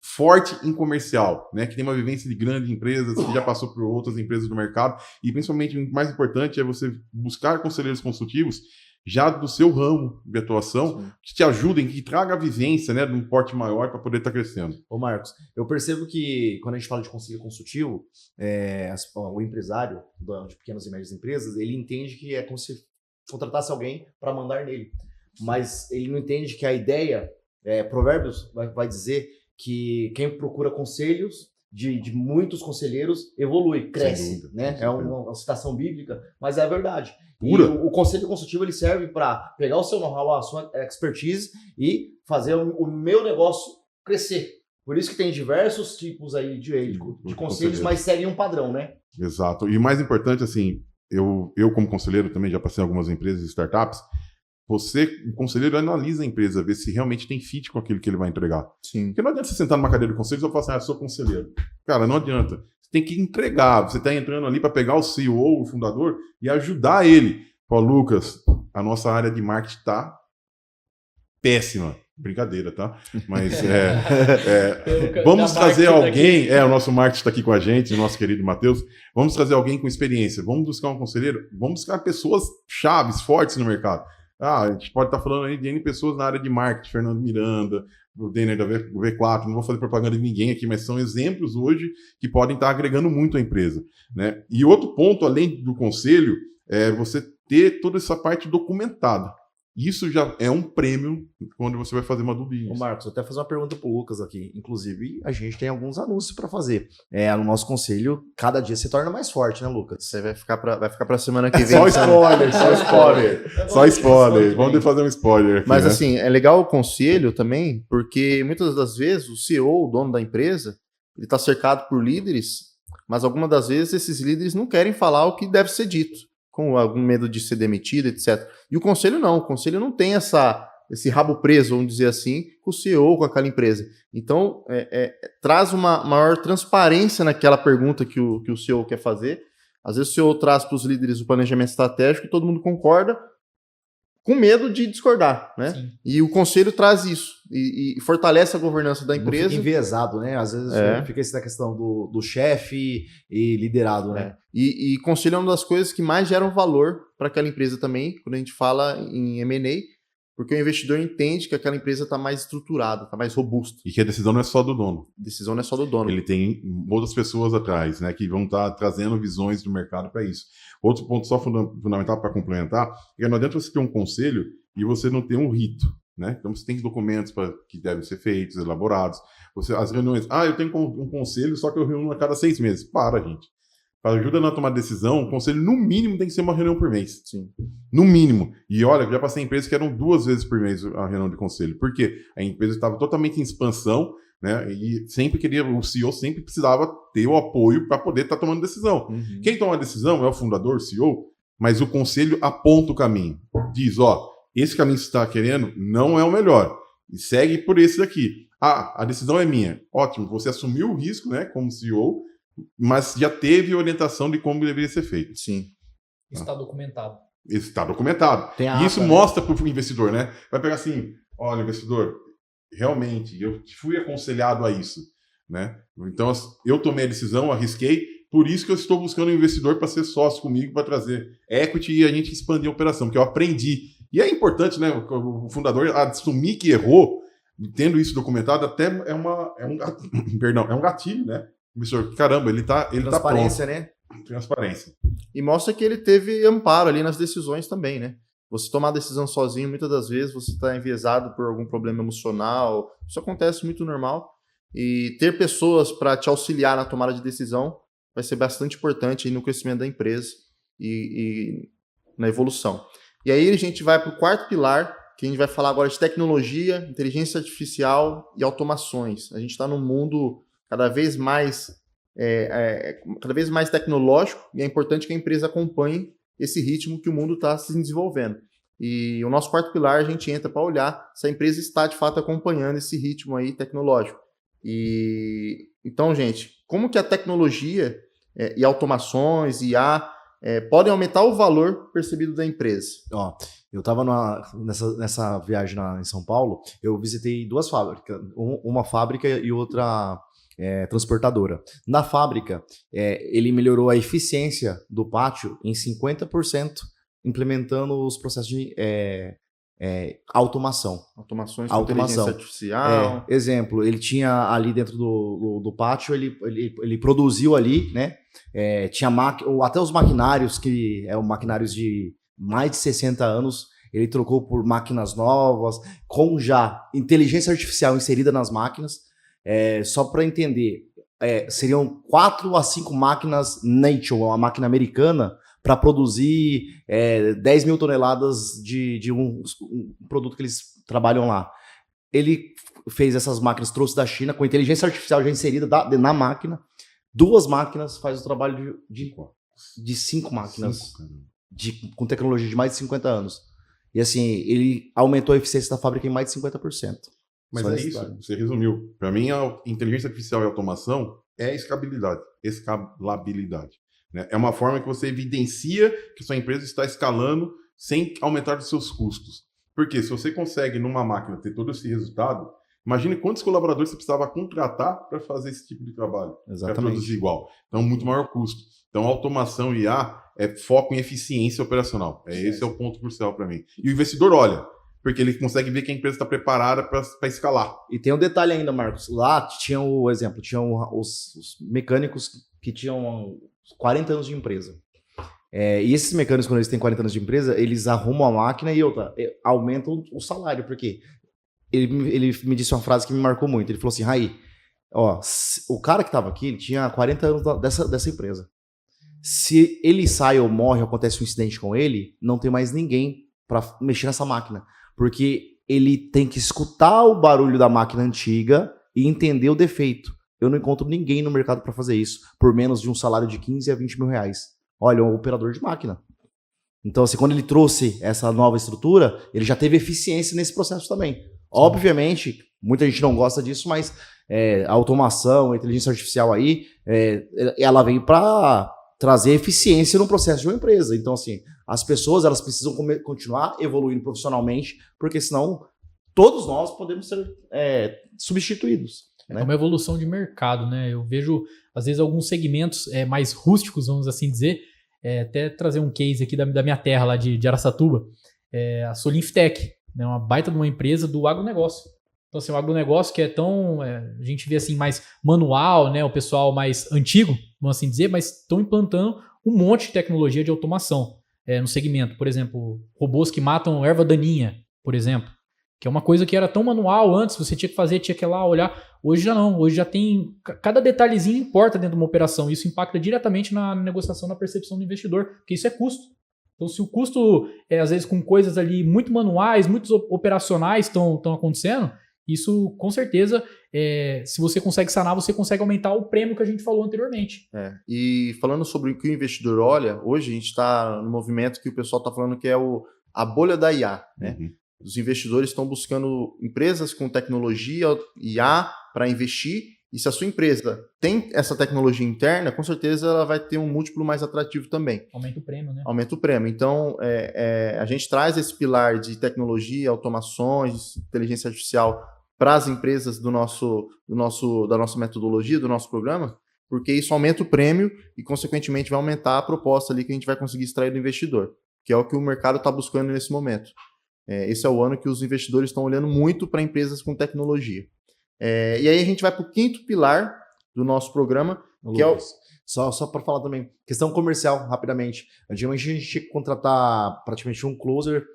forte em comercial, né? Que tem uma vivência de grandes empresas, que já passou por outras empresas do mercado. E principalmente, o mais importante é você buscar conselheiros consultivos já do seu ramo de atuação, que te ajudem, que traga a vivência, né, de um porte maior para poder estar crescendo. Ô Marcos, eu percebo que quando a gente fala de conselho consultivo, o empresário de pequenas e médias empresas, ele entende que é como se contratasse alguém para mandar nele. Mas ele não entende que a ideia, Provérbios vai dizer que quem procura conselhos de muitos conselheiros evolui, cresce, dúvida, né? com É certeza. uma citação bíblica, mas é a verdade. E Pura. o conselho consultivo ele serve para pegar o seu know-how, a sua expertise e fazer o meu negócio crescer. Por isso que tem diversos tipos aí de conselhos, conselheiros. mas seguem um padrão, né? Exato. E o mais importante, assim, eu como conselheiro também já passei em algumas empresas e startups, o conselheiro analisa a empresa, vê se realmente tem fit com aquilo que ele vai entregar. Sim. Porque não adianta você sentar numa cadeira de conselho e só falar assim, eu sou conselheiro. Cara, não adianta. Você tem que entregar. Você está entrando ali para pegar o CEO, o fundador, e ajudar ele. Pô, Lucas, a nossa área de marketing está péssima. Brincadeira, tá? Mas vamos trazer alguém. O nosso marketing está aqui com a gente, o nosso querido Matheus. Vamos trazer alguém com experiência. Vamos buscar um conselheiro. Vamos buscar pessoas chaves, fortes no mercado. A gente pode estar falando aí de N pessoas na área de marketing, Fernando Miranda, o Denner da V4, não vou fazer propaganda de ninguém aqui, mas são exemplos hoje que podem estar agregando muito à empresa, né? E outro ponto, além do conselho, é você ter toda essa parte documentada. Isso já é um prêmio quando você vai fazer uma due diligence. Ô Marcos, eu até fazer uma pergunta pro Lucas aqui. Inclusive, a gente tem alguns anúncios para fazer. No nosso conselho, cada dia se torna mais forte, né, Lucas? Você vai ficar pra semana que vem. Só spoiler, só spoiler. Só spoiler. Vamos fazer um spoiler aqui, Mas né? assim, é legal o conselho também, porque muitas das vezes o CEO, o dono da empresa, ele está cercado por líderes, mas algumas das vezes esses líderes não querem falar o que deve ser dito, com algum medo de ser demitido, etc. E o conselho não tem esse rabo preso, vamos dizer assim, com o CEO, com aquela empresa. Então, traz uma maior transparência naquela pergunta que o CEO quer fazer. Às vezes o CEO traz para os líderes o planejamento estratégico e todo mundo concorda, com medo de discordar, né? Sim. E o conselho traz isso e fortalece a governança da Não empresa. fica enviesado, né? Às vezes fica essa questão do chefe e liderado, né? E conselho é uma das coisas que mais geram valor para aquela empresa também, quando a gente fala em M&A, porque o investidor entende que aquela empresa está mais estruturada, está mais robusta. E que a decisão não é só do dono. A decisão não é só do dono. Ele tem outras pessoas atrás, né, que vão estar trazendo visões do mercado para isso. Outro ponto só fundamental para complementar é que não adianta você ter um conselho e você não ter um rito, né? Então você tem documentos que devem ser feitos, elaborados. As reuniões, eu tenho um conselho, só que eu reúno a cada 6 meses. Para, gente. Para ajuda na tomada de decisão, o conselho no mínimo tem que ser uma reunião por mês. Sim. No mínimo. E olha, já passei em empresas que eram 2 vezes por mês a reunião de conselho. Por quê? A empresa estava totalmente em expansão, né? E o CEO sempre precisava ter o apoio para poder estar tomando decisão. Uhum. Quem toma a decisão é o fundador, o CEO, mas o conselho aponta o caminho. Diz, esse caminho que você está querendo não é o melhor. E segue por esse daqui. A decisão é minha. Ótimo, você assumiu o risco, né, como CEO, mas já teve orientação de como deveria ser feito. Sim. Isso está documentado. Isso está documentado. Tem a E isso ata, né? mostra para o investidor, né? Vai pegar assim, olha, investidor, realmente, eu fui aconselhado a isso, né? Então, eu tomei a decisão, arrisquei, por isso que eu estou buscando um investidor para ser sócio comigo, para trazer equity e a gente expandir a operação, porque eu aprendi. E é importante, né? O fundador assumir que errou, tendo isso documentado, até é um gatilho, né? O investidor, caramba, ele tá Transparência, né? pronto. Transparência. E mostra que ele teve amparo ali nas decisões também, né? Você tomar a decisão sozinho, muitas das vezes você está enviesado por algum problema emocional. Isso acontece muito normal. E ter pessoas para te auxiliar na tomada de decisão vai ser bastante importante aí no crescimento da empresa e na evolução. E aí a gente vai para o quarto pilar, que a gente vai falar agora de tecnologia, inteligência artificial e automações. A gente está num mundo cada vez mais tecnológico e é importante que a empresa acompanhe esse ritmo que o mundo está se desenvolvendo. E o nosso quarto pilar, a gente entra para olhar se a empresa está, de fato, acompanhando esse ritmo aí tecnológico. Então, gente, como que a tecnologia e automações, IA, podem aumentar o valor percebido da empresa? Eu estava nessa viagem em São Paulo, eu visitei 2 fábricas, uma fábrica e outra transportadora. Na fábrica, ele melhorou a eficiência do pátio em 50%, implementando os processos de automação. Automações com inteligência artificial. Exemplo, ele tinha ali dentro do pátio, ele produziu ali, né? Tinha até os maquinários, que maquinários de mais de 60 anos, ele trocou por máquinas novas, com já inteligência artificial inserida nas máquinas. Só para entender, seriam 4 a 5 máquinas Nature, uma máquina americana, para produzir 10 mil toneladas de um produto que eles trabalham lá. Ele fez essas máquinas, trouxe da China, com inteligência artificial já inserida na máquina. 2 máquinas faz o trabalho de 5 máquinas com tecnologia de mais de 50 anos. E assim, ele aumentou a eficiência da fábrica em mais de 50%. Mas é isso, você resumiu. Para mim, a inteligência artificial e a automação é escalabilidade. Né? É uma forma que você evidencia que sua empresa está escalando sem aumentar os seus custos. Porque se você consegue, numa máquina, ter todo esse resultado, imagine quantos colaboradores você precisava contratar para fazer esse tipo de trabalho. Para produzir igual. Então, muito maior custo. Então, automação e IA é foco em eficiência operacional. Esse é o ponto crucial para mim. E o investidor olha, porque ele consegue ver que a empresa está preparada para escalar. E tem um detalhe ainda, Marcos. Lá tinha o exemplo, tinham os mecânicos que tinham 40 anos de empresa. E esses mecânicos, quando eles têm 40 anos de empresa, eles arrumam a máquina e aumentam o salário, porque ele me disse uma frase que me marcou muito. Ele falou assim, Raí, o cara que estava aqui, ele tinha 40 anos dessa empresa. Se ele sai ou morre, acontece um incidente com ele, não tem mais ninguém para mexer nessa máquina. Porque ele tem que escutar o barulho da máquina antiga e entender o defeito. Eu não encontro ninguém no mercado para fazer isso, por menos de um salário de 15 a 20 mil reais. Olha, é um operador de máquina. Então, assim, quando ele trouxe essa nova estrutura, ele já teve eficiência nesse processo também. Sim. Obviamente, muita gente não gosta disso, mas a automação, a inteligência artificial aí, ela vem para trazer eficiência no processo de uma empresa. Então, assim, as pessoas elas precisam continuar evoluindo profissionalmente, porque senão todos nós podemos ser substituídos. É uma evolução de mercado, né? Eu vejo, às vezes, alguns segmentos mais rústicos, vamos assim dizer, até trazer um case aqui da minha terra, lá de Araçatuba, a Solinftec, né? Uma baita de uma empresa do agronegócio. Então, assim, o agronegócio que é tão, a gente vê assim, mais manual, né? O pessoal mais antigo, vamos assim dizer, mas estão implantando um monte de tecnologia de automação no segmento. Por exemplo, robôs que matam erva daninha, por exemplo, que é uma coisa que era tão manual antes, você tinha que fazer, tinha que ir lá olhar. Hoje já não, hoje já tem, cada detalhezinho importa dentro de uma operação, isso impacta diretamente na negociação, na percepção do investidor, porque isso é custo. Então, se o custo, às vezes com coisas ali muito manuais, muito operacionais estão acontecendo, isso com certeza, se você consegue sanar, você consegue aumentar o prêmio que a gente falou anteriormente. E falando sobre o que o investidor olha, hoje a gente está no movimento que o pessoal está falando que é a bolha da IA, né? Uhum. Os investidores estão buscando empresas com tecnologia IA para investir, e se a sua empresa tem essa tecnologia interna, com certeza ela vai ter um múltiplo mais atrativo também. Aumenta o prêmio, né? Aumenta o prêmio. Então, a gente traz esse pilar de tecnologia, automações, inteligência artificial para as empresas da nossa metodologia, do nosso programa, porque isso aumenta o prêmio e, consequentemente, vai aumentar a proposta ali que a gente vai conseguir extrair do investidor, que é o que o mercado está buscando nesse momento. Esse é o ano que os investidores estão olhando muito para empresas com tecnologia. E aí a gente vai para o 5º pilar do nosso programa, que é o... Só para falar também, questão comercial, rapidamente. Antigamente a gente tinha que contratar praticamente um closer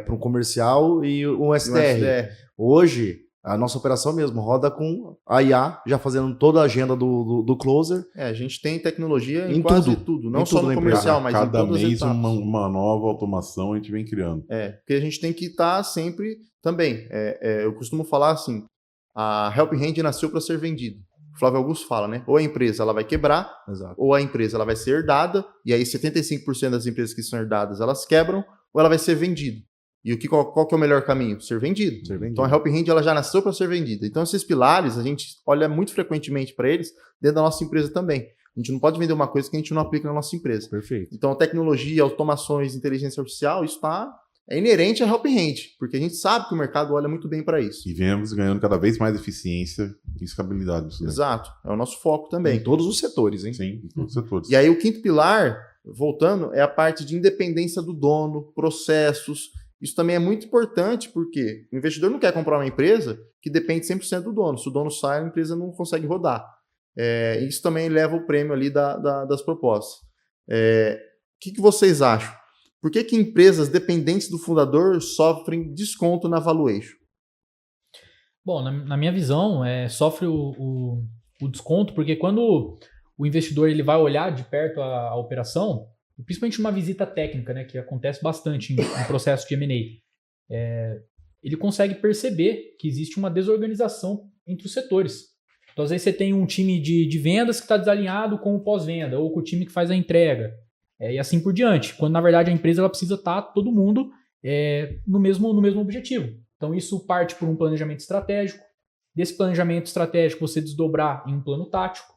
para um comercial e um SDR. Hoje, a nossa operação mesmo roda com a IA, já fazendo toda a agenda do closer. A gente tem tecnologia em quase tudo. Não só no comercial, mas em todas as etapas. Cada mês uma nova automação a gente vem criando. Porque a gente tem que estar sempre também. Eu costumo falar assim, a Helping Hand nasceu para ser vendida. O Flávio Augusto fala, né? Ou a empresa ela vai quebrar, exato, ou a empresa ela vai ser herdada, e aí 75% das empresas que são herdadas, elas quebram, ou ela vai ser vendida. E qual que é o melhor caminho? Ser vendido. Então a Helping Hand ela já nasceu para ser vendida. Então esses pilares, a gente olha muito frequentemente para eles dentro da nossa empresa também. A gente não pode vender uma coisa que a gente não aplica na nossa empresa. Perfeito. Então tecnologia, automações, inteligência artificial, isso é inerente à Helping Hand, porque a gente sabe que o mercado olha muito bem para isso. E viemos ganhando cada vez mais eficiência e escalabilidade. Exato. É o nosso foco também. Em todos os setores, hein? Sim, em todos os setores. E aí o 5º pilar, voltando, é a parte de independência do dono, processos. Isso também é muito importante porque o investidor não quer comprar uma empresa que depende 100% do dono. Se o dono sai, a empresa não consegue rodar. Isso também leva o prêmio ali das propostas. O que vocês acham? Por que empresas dependentes do fundador sofrem desconto na valuation? Bom, na minha visão, sofre o desconto, porque quando o investidor ele vai olhar de perto a operação, principalmente uma visita técnica, né, que acontece bastante em processo de M&A, ele consegue perceber que existe uma desorganização entre os setores. Então, às vezes, você tem um time de vendas que está desalinhado com o pós-venda, ou com o time que faz a entrega, e assim por diante. Quando, na verdade, a empresa ela precisa estar todo mundo no mesmo objetivo. Então, isso parte por um planejamento estratégico. Desse planejamento estratégico, você desdobrar em um plano tático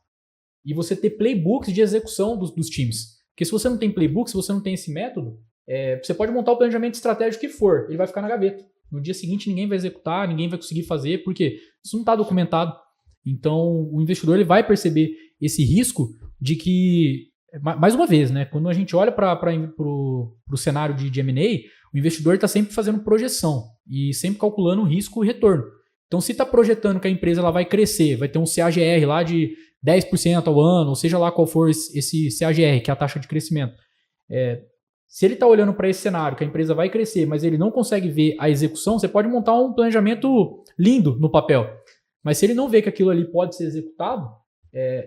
e você ter playbooks de execução dos times. Porque se você não tem playbook, se você não tem esse método, você pode montar o planejamento estratégico que for, ele vai ficar na gaveta. No dia seguinte, ninguém vai executar, ninguém vai conseguir fazer, porque isso não está documentado. Então, o investidor ele vai perceber esse risco de que, mais uma vez, né, quando a gente olha para o cenário de M&A, o investidor está sempre fazendo projeção e sempre calculando o risco e retorno. Então, se está projetando que a empresa ela vai crescer, vai ter um CAGR lá de 10% ao ano, ou seja lá qual for esse CAGR, que é a taxa de crescimento, se ele está olhando para esse cenário, que a empresa vai crescer, mas ele não consegue ver a execução, você pode montar um planejamento lindo no papel. Mas se ele não vê que aquilo ali pode ser executado,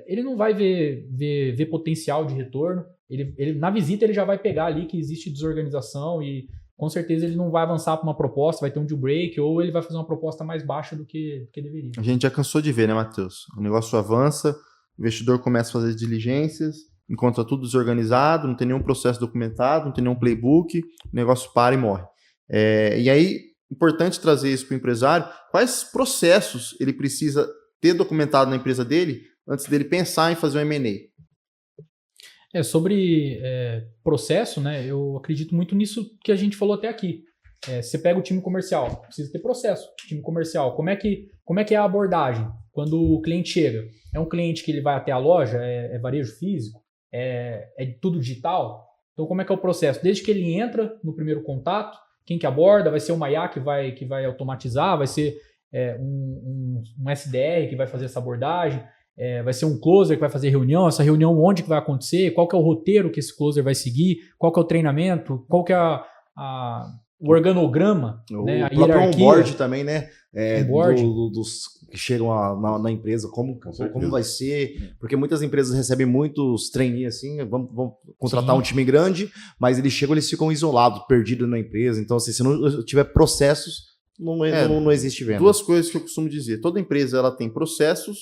ele não vai ver potencial de retorno. Ele, na visita ele já vai pegar ali que existe desorganização e com certeza ele não vai avançar para uma proposta, vai ter um deal break ou ele vai fazer uma proposta mais baixa do que deveria. A gente já cansou de ver, né, Matheus? O negócio avança, o investidor começa a fazer diligências, encontra tudo desorganizado, não tem nenhum processo documentado, não tem nenhum playbook, o negócio para e morre. E aí, importante trazer isso para o empresário, quais processos ele precisa ter documentado na empresa dele antes dele pensar em fazer um M&A? Sobre processo, né, eu acredito muito nisso que a gente falou até aqui. Você pega o time comercial, precisa ter processo. Time comercial, como é que é a abordagem quando o cliente chega? É um cliente que ele vai até a loja, é varejo físico, é tudo digital? Então, como é que é o processo? Desde que ele entra no primeiro contato, quem que aborda? Vai ser o Maiá que vai automatizar, vai ser um SDR que vai fazer essa abordagem, vai ser um closer que vai fazer reunião, essa reunião onde que vai acontecer, qual que é o roteiro que esse closer vai seguir, qual que é o treinamento, qual que é o organograma, né, a próprio hierarquia. onboard também, né? Onboard. Dos que chegam na empresa, como vai ser, porque muitas empresas recebem muitos trainees assim, vamos contratar Sim. um time grande, mas eles chegam, eles ficam isolados, perdidos na empresa, então assim, se não tiver processos, não existe venda. Duas coisas que eu costumo dizer, toda empresa ela tem processos,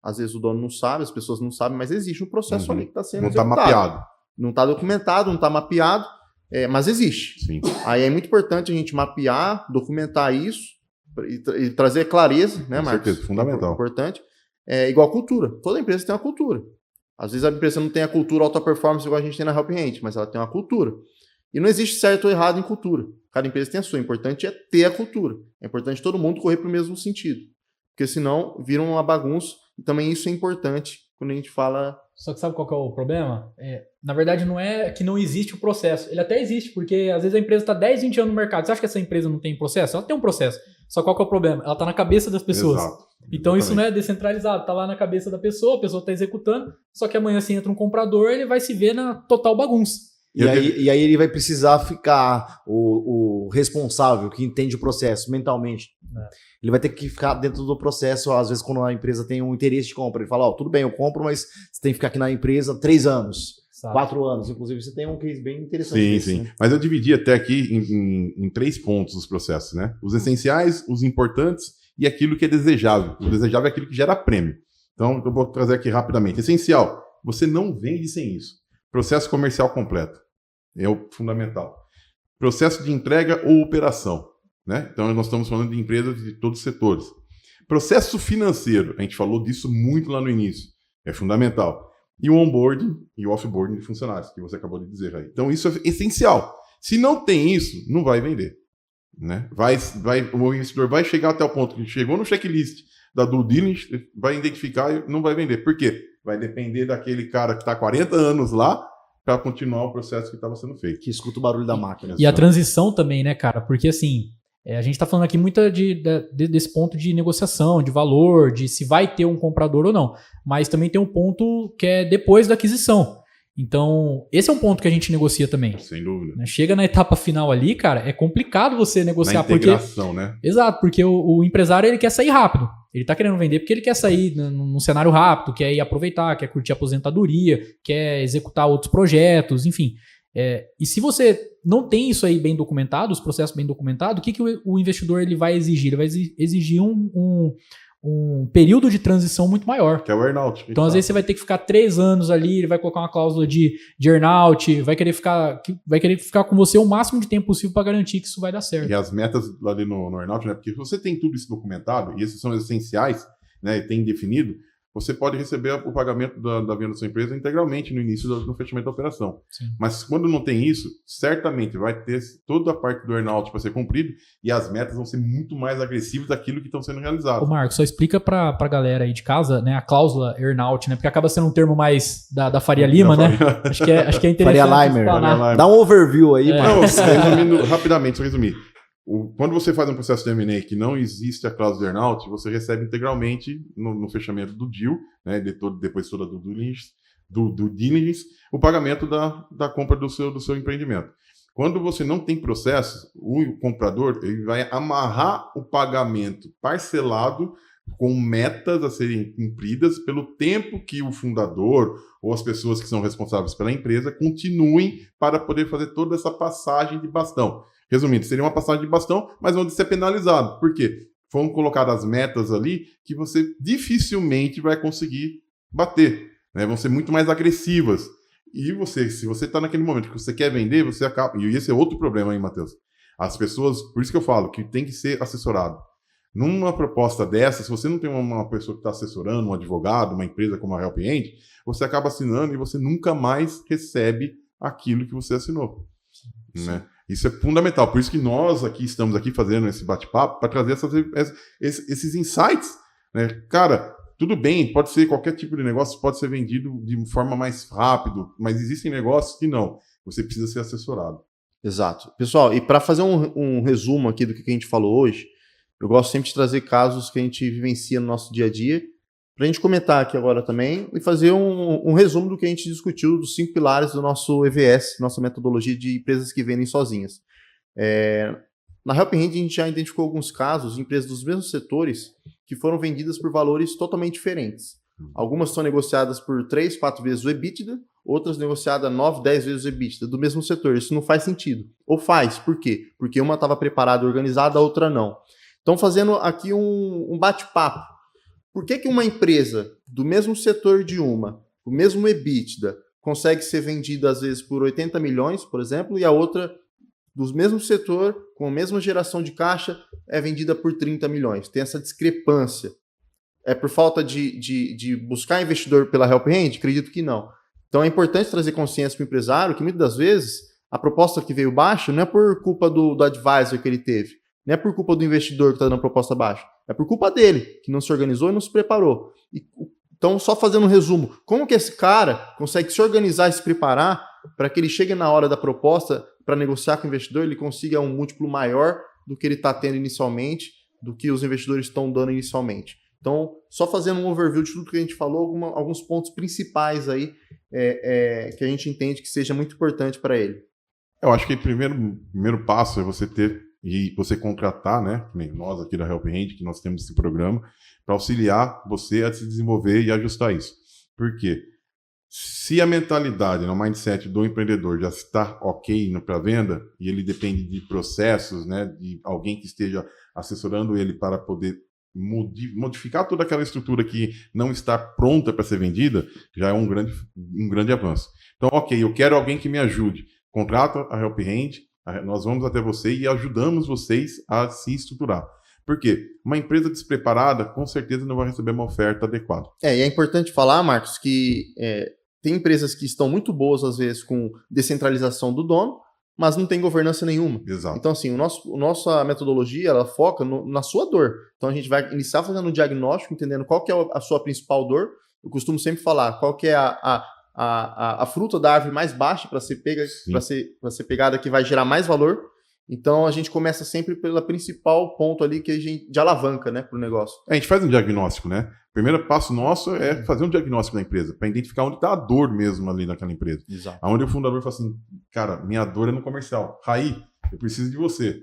às vezes o dono não sabe, as pessoas não sabem, mas existe um processo ali que está sendo executado. Não está mapeado. Não está documentado, não está mapeado, mas existe. Sim. Aí é muito importante a gente mapear, documentar isso e trazer clareza, né, Com Marcos? certeza, fundamental. É importante. Igual cultura. Toda empresa tem uma cultura. Às vezes a empresa não tem a cultura alta performance igual a gente tem na Help Hand, mas ela tem uma cultura. E não existe certo ou errado em cultura. Cada empresa tem a sua. O importante é ter a cultura. É importante todo mundo correr para o mesmo sentido. Porque senão vira uma bagunça. E também isso é importante quando a gente fala... Só que sabe qual que é o problema? Na verdade, não é que não existe o processo. Ele até existe, porque às vezes a empresa está 10, 20 anos no mercado. Você acha que essa empresa não tem processo? Ela tem um processo. Só qual que é o problema? Ela está na cabeça das pessoas. Exato. Então isso não é descentralizado. Está lá na cabeça da pessoa, a pessoa está executando, só que amanhã se entra um comprador, ele vai se ver na total bagunça. E aí ele vai precisar ficar o responsável, que entende o processo mentalmente. Ele vai ter que ficar dentro do processo, às vezes quando a empresa tem um interesse de compra. Ele fala, tudo bem, eu compro, mas você tem que ficar aqui na empresa 3 anos, Sabe? 4 anos. Inclusive, você tem um case bem interessante. Sim, desse, sim. né? Mas eu dividi até aqui em 3 pontos os processos, né? Os essenciais, os importantes e aquilo que é desejável. O desejável é aquilo que gera prêmio. Então, eu vou trazer aqui rapidamente. Essencial, você não vende sem isso. Processo comercial completo. É o fundamental. Processo de entrega ou operação. Né? Então, nós estamos falando de empresas de todos os setores. Processo financeiro, a gente falou disso muito lá no início. É fundamental. E o onboarding e o offboarding de funcionários, que você acabou de dizer aí. Então, isso é essencial. Se não tem isso, não vai vender. Né? O investidor vai chegar até o ponto que chegou no checklist da due diligence, vai identificar e não vai vender. Por quê? Vai depender daquele cara que está há 40 anos lá para continuar o processo que estava sendo feito. Que escuta o barulho da máquina. E a transição também, né, cara? Porque assim, a gente está falando aqui muito desse ponto de negociação, de valor, de se vai ter um comprador ou não. Mas também tem um ponto que é depois da aquisição. Então, esse é um ponto que a gente negocia também. Sem dúvida. Né? Chega na etapa final ali, cara, é complicado você negociar. Na integração, né? Exato, porque o empresário ele quer sair rápido. Ele tá querendo vender porque ele quer sair num cenário rápido, quer ir aproveitar, quer curtir a aposentadoria, quer executar outros projetos, enfim. E se você não tem isso aí bem documentado, os processos bem documentados, o que o investidor ele vai exigir? Ele vai exigir um período de transição muito maior. Que é o earnout. Então, às vezes, você vai ter que ficar 3 anos ali, ele vai colocar uma cláusula de earnout, vai querer ficar com você o máximo de tempo possível para garantir que isso vai dar certo. E as metas ali no earnout, né? Porque se você tem tudo isso documentado, e esses são essenciais, né? E tem definido, você pode receber o pagamento da venda da sua empresa integralmente no início do fechamento da operação. Sim. Mas quando não tem isso, certamente vai ter toda a parte do earnout para ser cumprido e as metas vão ser muito mais agressivas daquilo que estão sendo realizadas. Ô Marcos, só explica pra galera aí de casa, né, a cláusula earnout, né? Porque acaba sendo um termo mais da Faria Lima, né? Acho que é interessante. Faria Limer. Dá um overview aí, Marcos. Não, resumindo rapidamente, só resumir. Quando você faz um processo de M&A que não existe a cláusula de earnout, você recebe integralmente no fechamento do deal, né, depois toda do diligence, o pagamento da compra do seu empreendimento. Quando você não tem processo, o comprador ele vai amarrar o pagamento parcelado com metas a serem cumpridas pelo tempo que o fundador ou as pessoas que são responsáveis pela empresa continuem para poder fazer toda essa passagem de bastão. Resumindo, seria uma passagem de bastão, mas onde ser penalizado. Por quê? Foram colocadas metas ali que você dificilmente vai conseguir bater. Né? Vão ser muito mais agressivas. E se você está naquele momento que você quer vender, você acaba... E esse é outro problema aí, Matheus. As pessoas... Por isso que eu falo que tem que ser assessorado. Numa proposta dessa, se você não tem uma pessoa que está assessorando, um advogado, uma empresa como a Help Hand, você acaba assinando e você nunca mais recebe aquilo que você assinou. Né? Isso é fundamental. Por isso que nós estamos aqui fazendo esse bate-papo para trazer esses insights. Né? Cara, tudo bem, pode ser qualquer tipo de negócio, pode ser vendido de forma mais rápida, mas existem negócios que não. Você precisa ser assessorado. Exato. Pessoal, e para fazer um resumo aqui do que a gente falou hoje, eu gosto sempre de trazer casos que a gente vivencia no nosso dia a dia, para a gente comentar aqui agora também e fazer um resumo do que a gente discutiu dos 5 pilares do nosso EVS, nossa metodologia de empresas que vendem sozinhas. Na Help Hand a gente já identificou alguns casos de empresas dos mesmos setores que foram vendidas por valores totalmente diferentes. Algumas são negociadas por 3, 4 vezes o EBITDA, outras negociadas 9, 10 vezes o EBITDA, do mesmo setor. Isso não faz sentido. Ou faz, por quê? Porque uma estava preparada e organizada, a outra não. Então, fazendo aqui um bate-papo. Por que uma empresa do mesmo setor de o mesmo EBITDA, consegue ser vendida às vezes por 80 milhões, por exemplo, e a outra do mesmo setor, com a mesma geração de caixa, é vendida por 30 milhões? Tem essa discrepância. É por falta de buscar investidor pela Help Hand? Acredito que não. Então é importante trazer consciência para o empresário que muitas das vezes a proposta que veio baixa não é por culpa do advisor que ele teve, não é por culpa do investidor que está dando a proposta baixa, é por culpa dele, que não se organizou e não se preparou. Então, só fazendo um resumo, como que esse cara consegue se organizar e se preparar para que ele chegue na hora da proposta para negociar com o investidor, ele consiga um múltiplo maior do que ele está tendo inicialmente, do que os investidores estão dando inicialmente. Então, só fazendo um overview de tudo que a gente falou, alguns pontos principais aí que a gente entende que seja muito importante para ele. Eu acho que o primeiro passo é você ter e você contratar, né, nem nós aqui da Help Hand, que nós temos esse programa, para auxiliar você a se desenvolver e ajustar isso. Por quê? Se a mentalidade, o mindset do empreendedor já está ok para venda, e ele depende de processos, né, de alguém que esteja assessorando ele para poder modificar toda aquela estrutura que não está pronta para ser vendida, já é um grande avanço. Então, ok, eu quero alguém que me ajude. Contrata a Help Hand, nós vamos até você e ajudamos vocês a se estruturar. Por quê? Uma empresa despreparada, com certeza, não vai receber uma oferta adequada. E é importante falar, Marcos, que tem empresas que estão muito boas, às vezes, com descentralização do dono, mas não tem governança nenhuma. Exato. Então, assim, nossa metodologia, ela foca na sua dor. Então, a gente vai iniciar fazendo um diagnóstico, entendendo qual que é a sua principal dor. Eu costumo sempre falar qual que é a fruta da árvore mais baixa para ser pega, para ser pegada, que vai gerar mais valor. Então a gente começa sempre pelo principal ponto ali que a gente de alavanca, né, para o negócio. A gente faz um diagnóstico, né? O primeiro passo nosso é fazer um diagnóstico da empresa, para identificar onde está a dor mesmo ali naquela empresa. Exato. Onde o fundador fala assim, cara, minha dor é no comercial. Raí, eu preciso de você.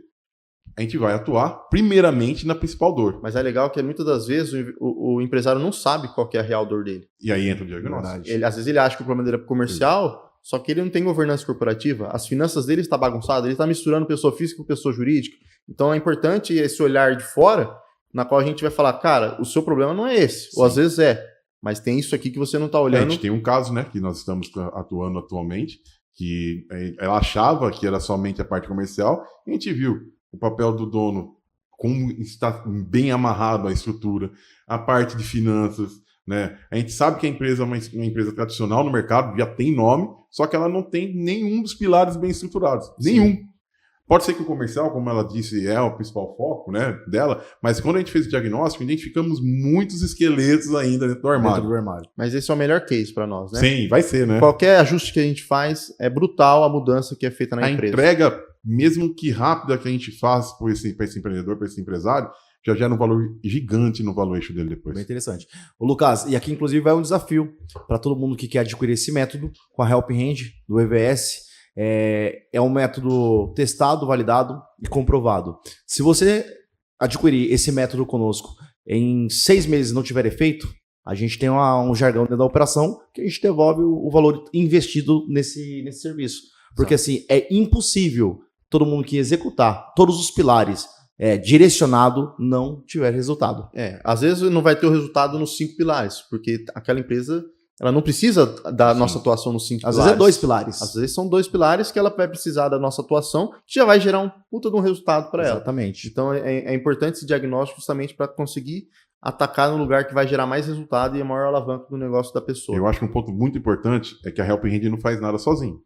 A gente vai atuar primeiramente na principal dor. Mas é legal que muitas das vezes o empresário não sabe qual que é a real dor dele. E aí entra o diagnóstico. Verdade. Às vezes ele acha que o problema dele é comercial, só que ele não tem governança corporativa, as finanças dele estão bagunçadas, ele está misturando pessoa física com pessoa jurídica. Então é importante esse olhar de fora, na qual a gente vai falar, cara, o seu problema não é esse, Sim. ou às vezes é, mas tem isso aqui que você não está A olhando. gente tem um caso, né, que nós estamos atuando atualmente, que ela achava que era somente a parte comercial, e a gente viu o papel do dono, como está bem amarrado a estrutura, a parte de finanças, né? A gente sabe que a empresa é uma empresa tradicional no mercado, já tem nome, só que ela não tem nenhum dos pilares bem estruturados. Sim. Nenhum. Pode ser que o comercial, como ela disse, é o principal foco, né, dela, mas quando a gente fez o diagnóstico, identificamos muitos esqueletos ainda dentro do armário. Dentro do armário. Mas esse é o melhor case para nós, né? Sim, vai ser, né? Qualquer ajuste que a gente faz, é brutal a mudança que é feita na A empresa. entrega, mesmo que rápida, que a gente faz para esse empreendedor, para esse empresário, já gera um valor gigante no valuation dele depois. Bem interessante. Ô, Lucas, e aqui inclusive vai um desafio para todo mundo que quer adquirir esse método com a Helping Hand do EVS. É um método testado, validado e comprovado. Se você adquirir esse método conosco em 6 meses e não tiver efeito, a gente tem um jargão dentro da operação que a gente devolve o valor investido nesse serviço. Porque assim, é impossível todo mundo que executar todos os pilares direcionado não tiver resultado. Às vezes não vai ter o resultado nos 5 pilares, porque aquela empresa ela não precisa da nossa atuação nos 5 pilares. Às vezes é 2 pilares. Às vezes são 2 pilares que ela vai precisar da nossa atuação, que já vai gerar um puta de um resultado para ela. Exatamente. Então é importante esse diagnóstico justamente para conseguir atacar no lugar que vai gerar mais resultado e a maior alavanca do negócio da pessoa. Eu acho que um ponto muito importante é que a Helping Hand não faz nada sozinho.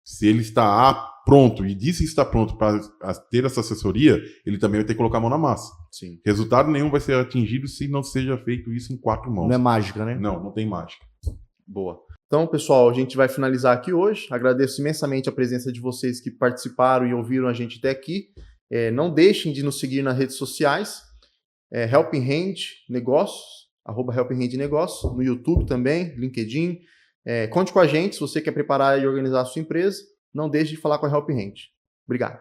Se ele está pronto e disse que está pronto para ter essa assessoria, ele também vai ter que colocar a mão na massa. Sim. Resultado nenhum vai ser atingido se não seja feito isso em 4 mãos. Não é mágica, né? Não tem mágica. Boa. Então, pessoal, a gente vai finalizar aqui hoje. Agradeço imensamente a presença de vocês que participaram e ouviram a gente até aqui. Não deixem de nos seguir nas redes sociais. Helping Hand Negócios, @Helping Hand Negócios, no YouTube também, LinkedIn. Conte com a gente se você quer preparar e organizar a sua empresa. Não deixe de falar com a Helping Hand. Obrigado.